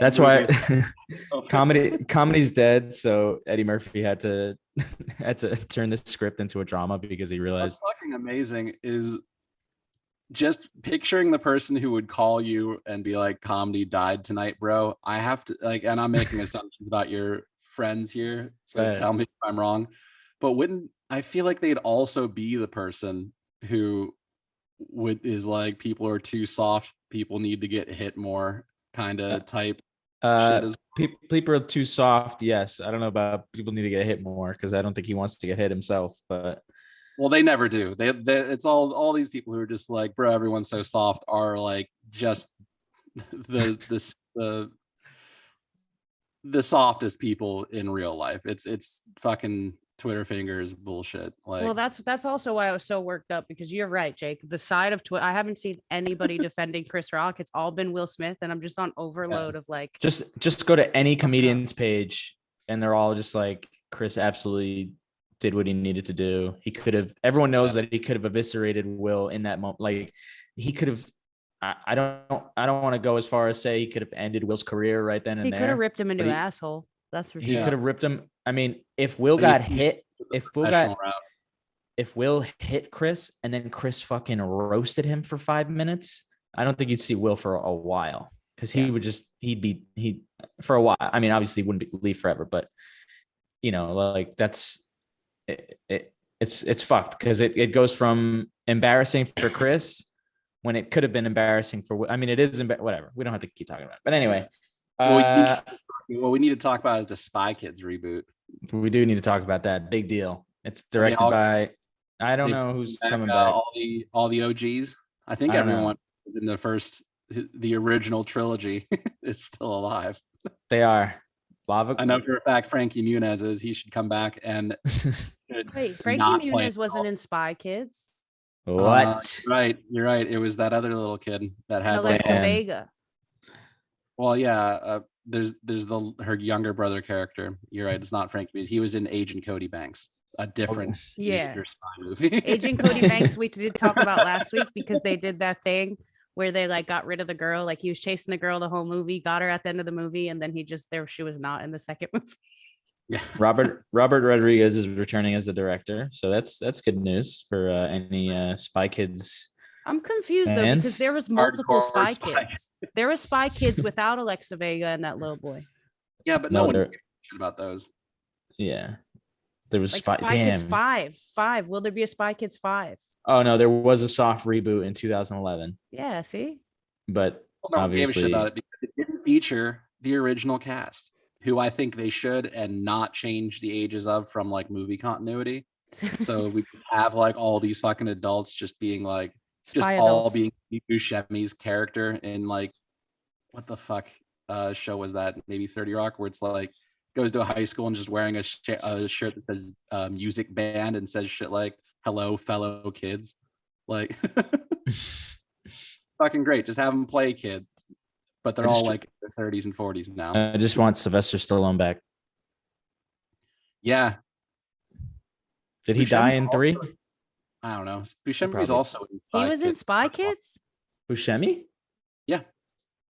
That's why comedy's dead. So Eddie Murphy had to turn the script into a drama because he realized. What's fucking amazing is just picturing the person who would call you and be like, comedy died tonight, bro. I have to and I'm making assumptions about your friends here, so tell me if I'm wrong. But I feel like they'd also be the person who is like, people are too soft, people need to get hit more kind of type shit. People are too soft. Yes, I don't know about people need to get hit more because I don't think he wants to get hit himself. But well, they never do. It's all these people who are just like, bro, everyone's so soft, are like just the softest people in real life. It's fucking Twitter fingers bullshit. Like, well, that's also why I was so worked up, because you're right, Jake. The side of Twitter, I haven't seen anybody defending Chris Rock. It's all been Will Smith, and I'm just on overload of like. Just go to any comedian's page, and they're all just like, Chris absolutely did what he needed to do. He could have. Everyone knows that he could have eviscerated Will in that moment. Like, he could have I don't want to go as far as say he could have ended Will's career right then and He there. could have ripped him a but new he- asshole. That's for He sure. could have ripped him. I mean, if Will But got he- hit, Professional route. if Will hit Chris and then Chris fucking roasted him for 5 minutes, I don't think you'd see Will for a while because he'd for a while. I mean, obviously he wouldn't leave forever, but you know, like that's it's fucked because it goes from embarrassing for Chris when it could have been embarrassing for Will. I mean, it is whatever. We don't have to keep talking about it. But anyway, What we need to talk about is the Spy Kids reboot. we do need to talk about that. Big deal. It's directed by I don't know who's coming back. All the OGs. I think I don't everyone in the original trilogy is still alive. They are. I know for a fact Frankie Muniz is. He should come back and Wait, Frankie Muniz wasn't in Spy Kids. What? You're right. It was that other little kid that had Alexa Vega. Well, yeah. There's her younger brother character. You're right. It's not Frankie Muniz. He was in Agent Cody Banks, a different spy movie. Agent Cody Banks. We did talk about last week because they did that thing where they like got rid of the girl. Like he was chasing the girl the whole movie, got her at the end of the movie, and then she was not in the second movie. Yeah. Robert Rodriguez is returning as the director, so that's good news for any Spy Kids. I'm confused though because there was multiple Spy Kids. There were Spy Kids without Alexa Vega and that little boy. Yeah, but no one cared about those. Yeah, there was like Spy Kids 5. Will there be a Spy Kids 5? Oh no, there was a soft reboot in 2011. Yeah, see, but Obviously, obviously about it because it didn't feature the original cast, who I think they should and not change the ages of from like movie continuity. So we could have like all these fucking adults just being like. All being Buscemi's character in like what the fuck show was that? Maybe 30 Rock, where it's like goes to a high school and just wearing a shirt that says music band and says shit like "Hello, fellow kids." Like, fucking great. Just have them play kids, but they're all like in their 30s and 40s now. I just want Sylvester Stallone back. Yeah. Did he die in 3? I don't know. Buscemi's also in Spy He was in Spy Kids? Buscemi? Yeah.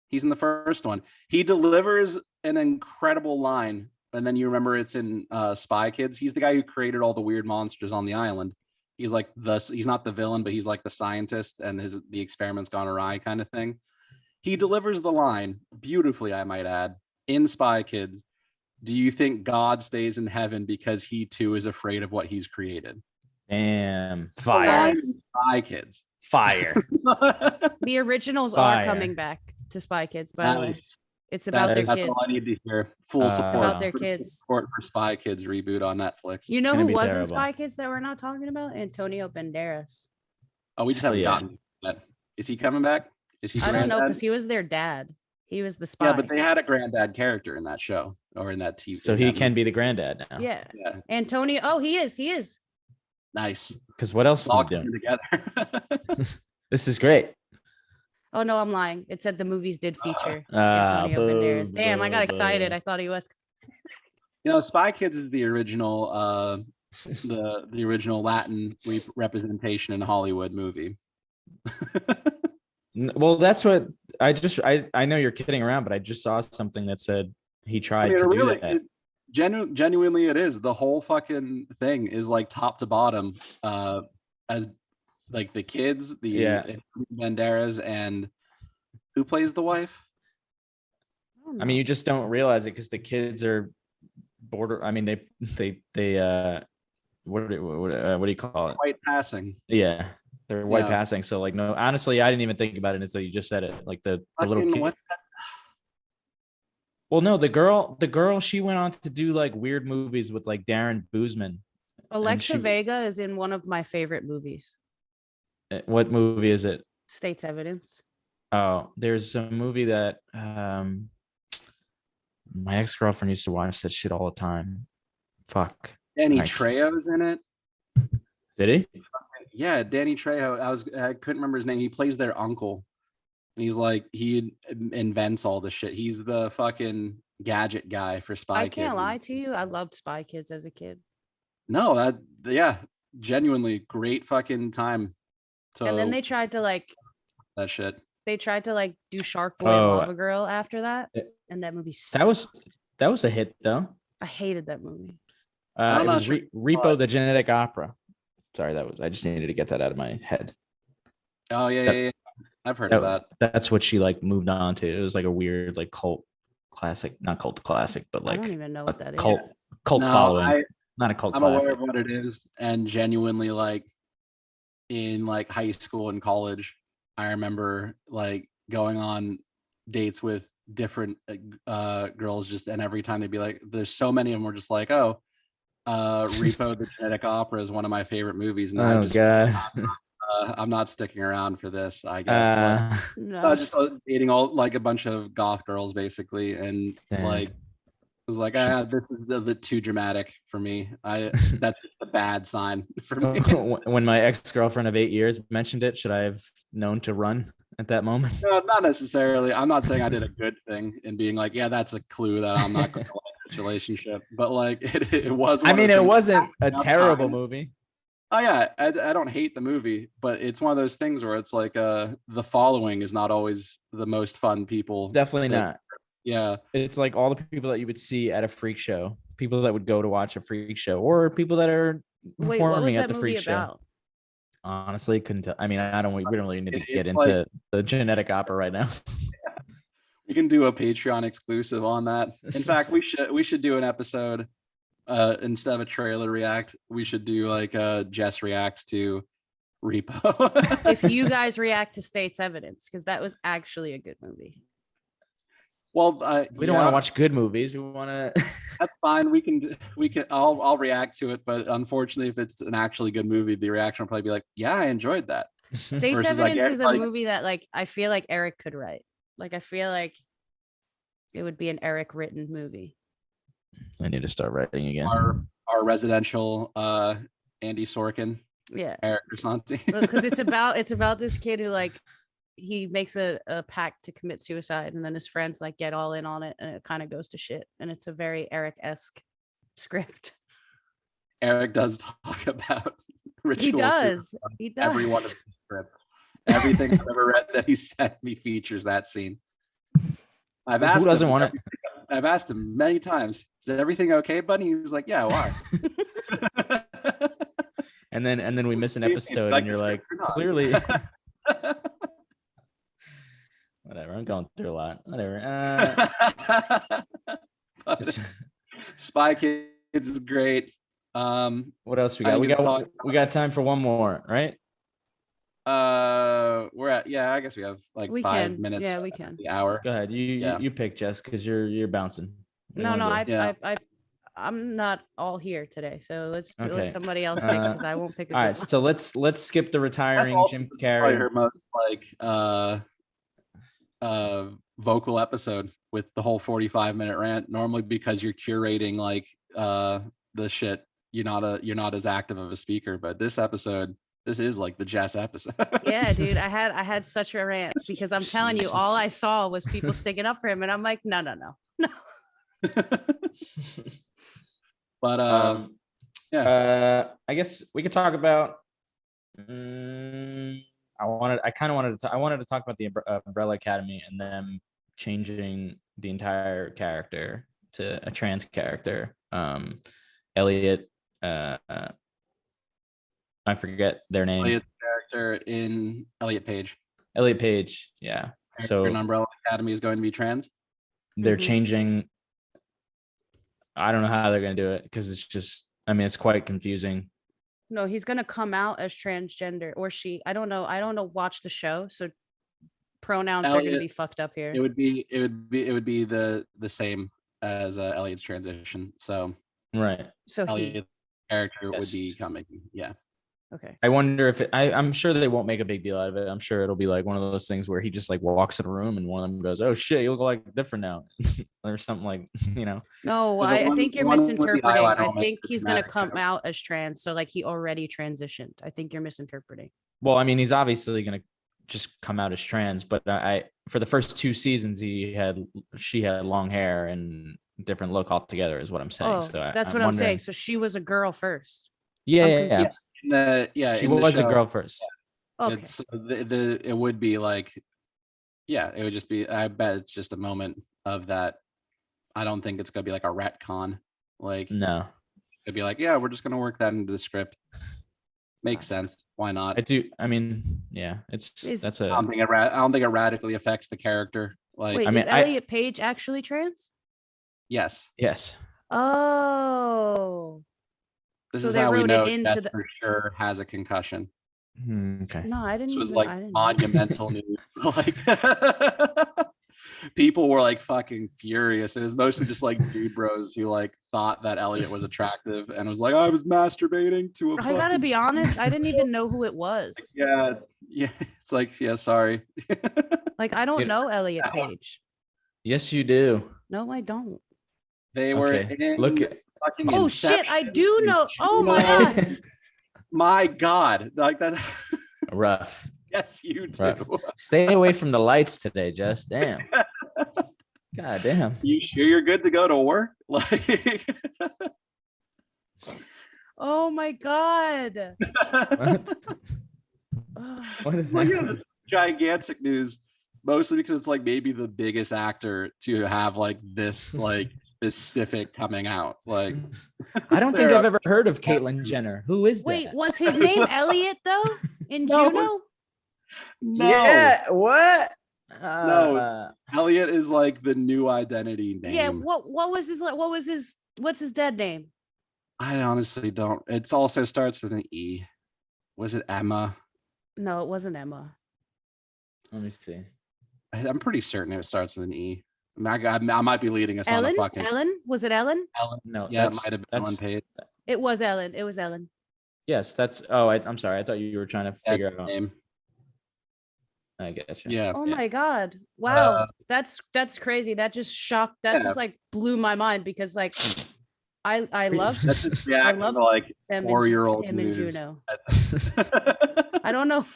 He's in the first one. He delivers an incredible line. And then you remember it's in Spy Kids. He's the guy who created all the weird monsters on the island. He's like he's not the villain, but he's like the scientist and the experiment's gone awry kind of thing. He delivers the line beautifully, I might add, in Spy Kids. Do you think God stays in heaven because he too is afraid of what he's created? Damn. Fire. Spy Kids. Fire. The originals are coming back to Spy Kids, by the way. It's about their kids. That's all I need to hear. Full support. About their kids. Support for Spy Kids reboot on Netflix. You know who was in Spy Kids that we're not talking about? Antonio Banderas. Oh, we just haven't gotten that. Is he coming back? Is he? I don't know, because he was their dad. He was the spy. Yeah, but they had a granddad character in that show or in that TV. So he can be the granddad now. Yeah. Antonio. Oh, he is. Nice. Because what else is he doing? Together. This is great. Oh no, I'm lying. It said the movies did feature Antonio Banderas. Damn, I got excited. I thought he was. You know, Spy Kids is the original, the original Latin representation in a Hollywood movie. Well, that's what I know you're kidding around, but I just saw something that said he tried to do that. Genuinely, it is. The whole fucking thing is like top to bottom, as like the kids, Banderas, and who plays the wife? I mean, you just don't realize it because the kids are border. I mean, they what do you call it? White passing. Yeah, they're white passing. So like, no, honestly, I didn't even think about it until you just said it. Like the little kid. What's that? Well, no, the girl, she went on to do like weird movies with like Darren Boozman. Alexa Vega is in one of my favorite movies. What movie is it? State's Evidence. Oh, there's a movie that my ex-girlfriend used to watch that shit all the time. Fuck. Danny Trejo's in it. Did he? Yeah, Danny Trejo. I couldn't remember his name. He plays their uncle. He's like, he invents all the shit. He's the fucking gadget guy for Spy Kids. I can't lie to you. I loved Spy Kids as a kid. No, genuinely great fucking time. So, and then they tried to like that shit. they tried to like do Shark Boy and Lava Girl after that, and that movie that was a hit though. I hated that movie. It was Repo the Genetic Opera. Sorry, I just needed to get that out of my head. Oh yeah. I've heard of that. That's what she like moved on to. It was like a weird like cult classic, not cult classic, but like I don't even know what that cult, is. Cult following. Not a cult I'm classic. aware of what it is, and genuinely like in like high school and college, I remember like going on dates with different girls just, and every time they'd be like, there's so many of them were just like, oh, Repo the Genetic Opera is one of my favorite movies, and God. I'm not sticking around for this, I guess. Just dating all like a bunch of goth girls basically, and like it was like, this is the too dramatic for me. That's a bad sign for me. When my ex-girlfriend of 8 years mentioned it, should I have known to run at that moment? No, not necessarily. I'm not saying I did a good thing in being like, yeah, that's a clue that I'm not going to like this relationship. But like it was. I mean, it wasn't a terrible movie. Oh yeah, I don't hate the movie, but it's one of those things where it's like the following is not always the most fun people. Definitely not. Yeah, it's like all the people that you would see at a freak show, people that would go to watch a freak show, or people that are performing at the freak show. Honestly, couldn't tell. I mean, we don't really need to get into the Genetic Opera right now. Yeah. We can do a Patreon exclusive on that. In fact, we should do an episode. Instead of a trailer react, we should do like Jess reacts to Repo. If you guys react to State's Evidence, because that was actually a good movie. Well, we don't want to watch good movies. We want to. That's fine. We can. I'll react to it, but unfortunately, if it's an actually good movie, the reaction will probably be like, "Yeah, I enjoyed that." State's Evidence is a movie that, like, I feel like Eric could write. Like, I feel like it would be an Eric written movie. I need to start writing again. Our residential Andy Sorkin. Yeah. Eric Grisanti. Because it's about this kid who like he makes a pact to commit suicide, and then his friends like get all in on it, and it kind of goes to shit. And it's a very Eric-esque script. Eric does talk about ritual. He does. Every one of his scripts. Everything I've ever read that he sent me features that scene. I've asked him many times, is everything okay, buddy? He's like, yeah, why? and then we miss an episode and you're like, clearly. Whatever, I'm going through a lot. Whatever. Spy Kids is great. What else we got? We got time for one more, right? We're at I guess we have like 5 minutes. Yeah, we can. The hour. Go ahead. You pick, Jess, because you're bouncing. I'm not all here today, so let's let somebody else pick, because I won't pick. All right, so let's skip the retiring Jim Carrey. Her most vocal episode with the whole 45-minute rant. Normally, because you're curating like the shit, you're not as active of a speaker, but this episode. This is like the Jess episode. Yeah, dude. I had such a rant because I'm telling you, all I saw was people sticking up for him, and I'm like, no. But I guess we could talk about. I wanted to talk about the Umbrella Academy and them changing the entire character to a trans character. Elliot. I forget their name. Elliot's character in Elliot Page. Elliot Page, yeah. So Umbrella Academy is going to be trans. They're changing. I don't know how they're going to do it, because it's just. I mean, it's quite confusing. No, he's going to come out as transgender, or she. I don't know. Watch the show, so pronouns are going to be fucked up here. It would be the same as Elliot's transition. So right. So Elliot's character would be coming. Yeah. Okay. I wonder if I'm sure they won't make a big deal out of it. I'm sure it'll be like one of those things where he just like walks in a room and one of them goes, "Oh shit, you look like different now," or something like, No, I think you're misinterpreting. I think he's gonna come out as trans, so like he already transitioned. I think you're misinterpreting. Well, I mean, he's obviously gonna just come out as trans, but for the first 2 seasons she had long hair and different look altogether, is what I'm saying. So that's what I'm saying. So she was a girl first. Yeah. She was a girl first. Yeah. Okay. It would be like Yeah, it would just be. I bet it's just a moment of that. I don't think it's gonna be like a retcon. Like No, it'd be like, yeah, we're just gonna work that into the script. Makes sense. Why not? I do. I mean, yeah, that's I a. don't think it radically affects the character. Like, Wait, I mean, is Elliot Page actually trans? yes, Yes. Oh, this So is they how we wrote it know into Jess the- for sure has a concussion. Okay. no, I didn't. This was even, like I didn't. monumental news. Like people were like fucking furious. It was mostly just like dude bros who like thought that Elliot was attractive and was like, I was masturbating to a I gotta fucking-" be honest. I didn't even know who it was. Yeah. It's like, yeah, sorry. Like I don't It- know Elliot Page. Yes, you do. No, I don't. They were Okay, in look at- fucking Oh shit, I Inception do and know. Oh my Juno. god. My God. Like that. Rough. Yes, you do. Rough. Stay away from the lights today, Jess. Damn. God damn. You sure you're good to go to work? Like Oh my god. What? Ugh. What is like, that? yeah, this gigantic news, mostly because it's like maybe the biggest actor to have like this like specific coming out. Like I don't think There I've are- ever heard of Caitlyn Jenner. Who is Wait, that? was his name Elliot though? In No. Juno? no, Yeah. What? No. Elliot is like the new identity name. Yeah, what was what's his dead name? I honestly don't. It also starts with an E. Was it Emma? No, it wasn't Emma. Let me see. I'm pretty certain it starts with an E. I might be leading us on Ellen? a fucking Ellen? Was it Ellen? Ellen. No, Yeah, it that's, might have been one that's page. It was Ellen. It was Ellen. yes. That's. Oh, I'm sorry. I thought you were trying to figure That's out. the name. I get you. Yeah. Oh Yeah. my god. Wow. Uh, that's crazy. That just shocked. That Yeah. just like blew my mind because like I love That's just reacting love to like him 4-year-old him and news. Juno. I don't know.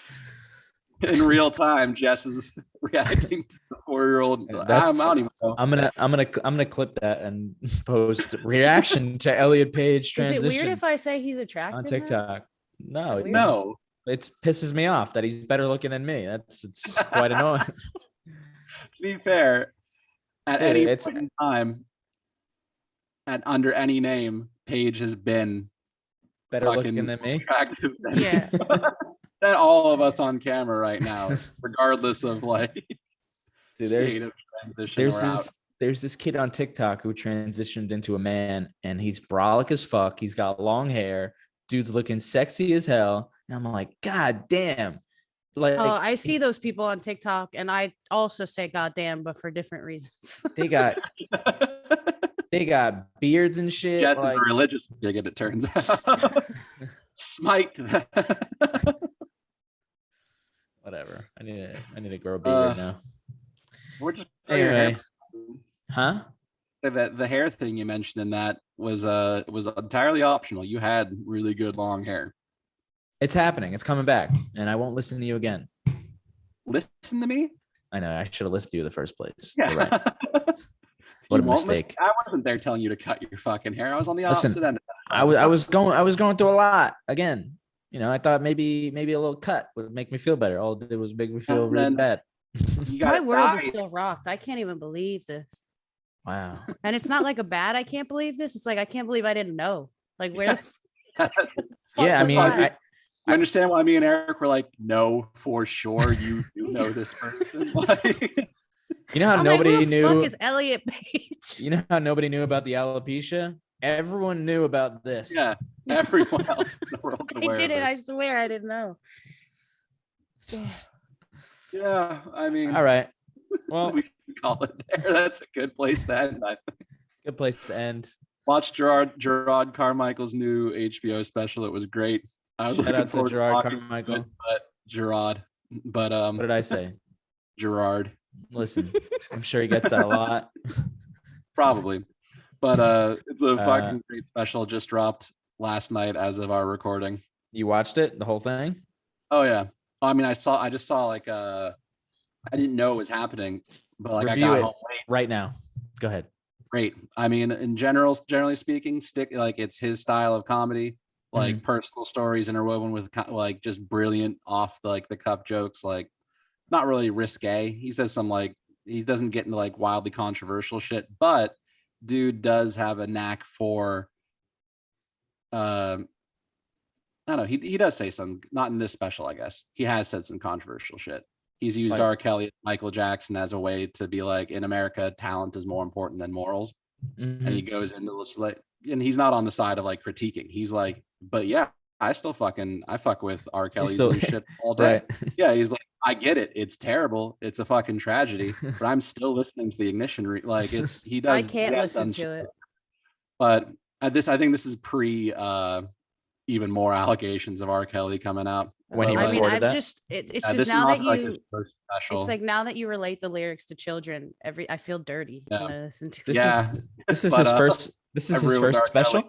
In real time, Jess is reacting to the 4-year-old. I That's- don't even know. I'm gonna clip that and post reaction to Elliot Page Is transition it weird if I say he's attractive? on now? TikTok. No, Weird? No. it pisses me off that he's better looking than me. It's quite annoying. To be fair, at Dude, any it's- point in time, and under any name, Paige has been Better fucking looking than me. attractive than, Yeah. than all of us on camera right now, regardless of like Dude, state of transition there's or out. there's this kid on TikTok who transitioned into a man, and he's brolic as fuck. He's got long hair. Dude's looking sexy as hell. And I'm like, God damn. Like, Oh, I see those people on TikTok and I also say goddamn, but for different reasons. they got beards and shit. Jess is Like, a religious bigot, it turns out. Smite that. whatever. I need to grow a beard now. We're just Anyway. Huh? that the hair thing you mentioned in that was entirely optional. You had really good long hair. It's happening. It's coming back. And I won't listen to you again. Listen to me. I know. I should have listened to you in the first place. Yeah. You're right. You What a won't listen- mistake. I wasn't there telling you to cut your fucking hair. I was on the Listen, opposite end. I was going through a lot again. You know, I thought maybe a little cut would make me feel better. All it did was make me feel And really then- bad. You My got world is still rocked. I can't even believe this. Wow. And it's not like a bad I can't believe this. It's like I can't believe I didn't know. Like where the fuck Yeah, I was mean, I? You understand why me and Eric were like, no, for sure, you do know this person. Like, you know how I'm nobody like, who the knew. fuck is Elliot Page? You know how nobody knew about the alopecia? Everyone knew about this. yeah, everyone else in the world. I didn't. I swear I didn't know. Yeah, I mean, All right. Well, we can call it there. That's a good place to end. I think. good place to end. Watch Gerard Carmichael's new HBO special. It was great. I was Shout looking out to forward Gerard talking Carmichael. to it, but Gerard, but What did I say? Gerard, Listen, I'm sure he gets that a lot. probably, but it's a fucking great special. Just dropped last night as of our recording. You watched it, the whole thing? Oh yeah. I mean, I just saw like I didn't know it was happening, but like Review I got it home late. right now. Go ahead. Great. I mean, generally speaking, it's his style of comedy, like personal stories interwoven with like just brilliant off the cuff jokes. Like not really risque. He says some like, he doesn't get into like wildly controversial shit, but dude does have a knack for I don't know, he does say some, not in this special, I guess. He has said some controversial shit. He's used R. Kelly and Michael Jackson as a way to be like, in America, talent is more important than morals. And he goes into this like, and he's not on the side of like critiquing. He's like, but yeah, I fuck with R. Kelly's new shit all day. Right. Yeah, he's like, I get it. It's terrible. It's a fucking tragedy. But I'm still listening to the Ignition. Like it's he does. I can't listen to it. But I think this is pre even more allegations of R. Kelly coming out. When he I've just it's just now that you it's like now that you relate the lyrics to children, I feel dirty when I listen to it. This is his first. This is his first special.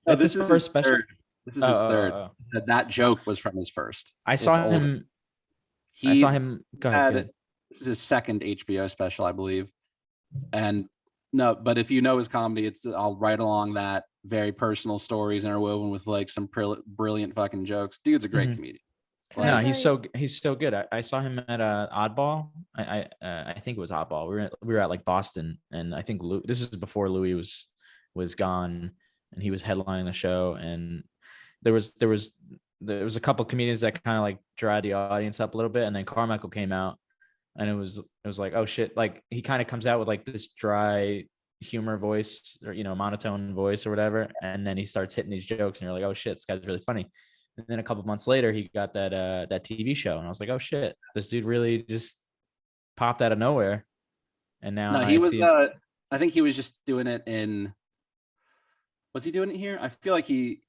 No, this is his first special. This is his third. That joke was from his first. I saw him. Go ahead. This is his second HBO special, I believe. And no, but if you know his comedy, it's all right along that. Very personal stories interwoven with like some brilliant fucking jokes. Dude's a great comedian. No, he's so good. I saw him at Oddball. I think it was Oddball. We were at like Boston, and I think this is before Louis was gone, and he was headlining the show. And there was a couple comedians that kind of like dried the audience up a little bit, and then Carmichael came out, and it was like, oh shit, like he kind of comes out with like this dry humor voice, or monotone voice or whatever, and then he starts hitting these jokes, and you're like, oh shit, this guy's really funny. And then a couple months later, he got that TV show, and I was like, oh shit, this dude really just popped out of nowhere. And now I think he was just doing it in. Was he doing it here? I feel like he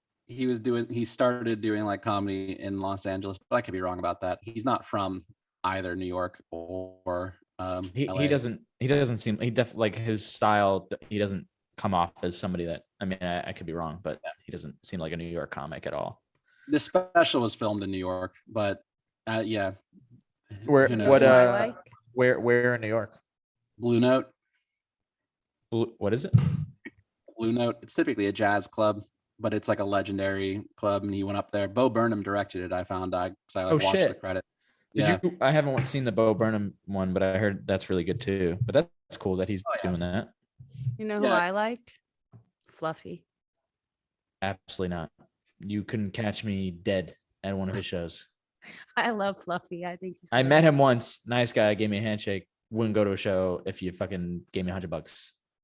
started doing like comedy in Los Angeles, but I could be wrong about that. He's not from either New York or he doesn't seem, like his style, he doesn't come off as somebody that, I mean, I could be wrong, but he doesn't seem like a New York comic at all. This special was filmed in New York, but yeah. Where in New York? Blue Note. What is it? Blue Note. It's typically a jazz club, but it's like a legendary club, and he went up there. Bo Burnham directed it. I found because I watched the credit. I haven't seen the Bo Burnham one, but I heard that's really good too. But that's cool that he's doing that. You know who I like? Fluffy. Absolutely not. You couldn't catch me dead at one of his shows. I love Fluffy. I think I met him once. Nice guy. Gave me a handshake. Wouldn't go to a show if you fucking gave me $100. All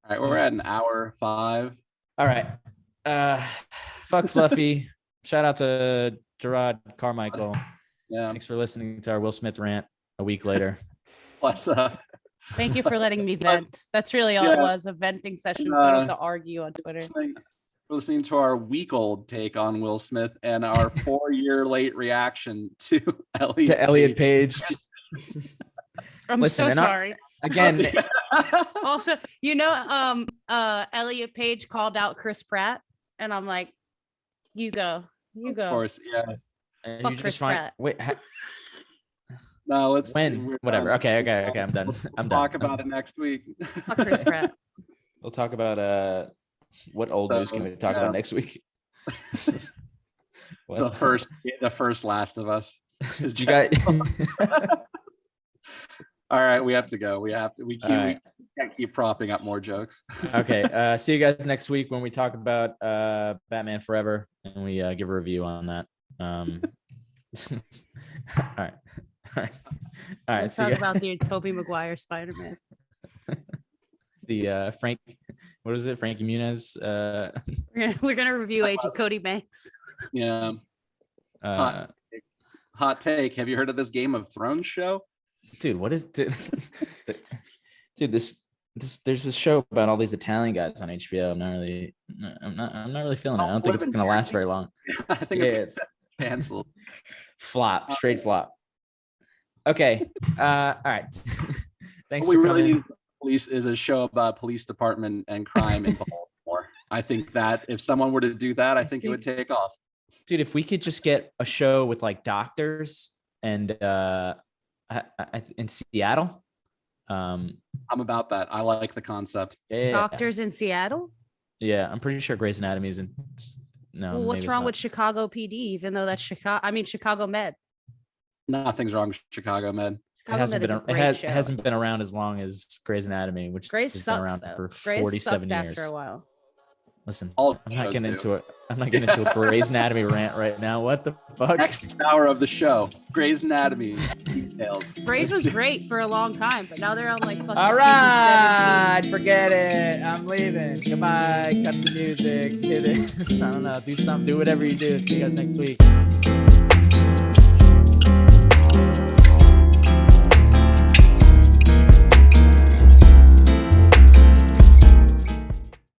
right, we're at an hour 5. All right. Fuck Fluffy. Shout out to Gerard Carmichael. Yeah. Thanks for listening to our Will Smith rant a week later. Plus, thank you for letting me vent. That's really all it was, a venting session, so I don't have to argue on Twitter. Listening to our week-old take on Will Smith and our 4-year late reaction to Elliot Page. I'm so sorry. Again. Also, Elliot Page called out Chris Pratt, and I'm like, you go. Of course, yeah. Fuck Chris Pratt. Wait. No, let's. Whatever. Okay. I'm done. We'll talk about it next week. Fuck Chris Pratt. We'll talk about what old news can we talk about next week? The first Last of Us. You got. All right, we have to go. We can't keep propping up more jokes. Okay. See you guys next week when we talk about Batman Forever, and we give a review on that. All right. Let's talk about the Tobey Maguire Spider-Man. The Frank, what is it? Frankie Muniz. We're gonna review Agent Cody Banks. Yeah. Hot take. Have you heard of this Game of Thrones show? Dude, what is dude? This there's this show about all these Italian guys on HBO. I'm not really feeling it. I don't think it's gonna last very long. I think it's canceled. Flop, straight flop. Okay. All right. Thanks for coming. Police is a show about police department and crime in Baltimore. I think that if someone were to do that, I think it would take off. Dude, if we could just get a show with like doctors and in Seattle. I'm about that. I like the concept. Yeah. Doctors in Seattle? Yeah, I'm pretty sure Grey's Anatomy is in. No. Well, what's wrong with Chicago PD? Even though that's Chicago Med. Nothing's wrong with Chicago Med. It hasn't been around as long as Grey's Anatomy, which has been around for 47 years. After a while. Listen, I'm not getting into it. I'm not getting into a Grey's Anatomy rant right now. What the fuck? Next hour of the show, Grey's Anatomy details. Grey's was great for a long time, but now they're on like fucking all right, forget it. I'm leaving. Goodbye. Cut the music. Hit it. I don't know. Do something. Do whatever you do. See you guys next week.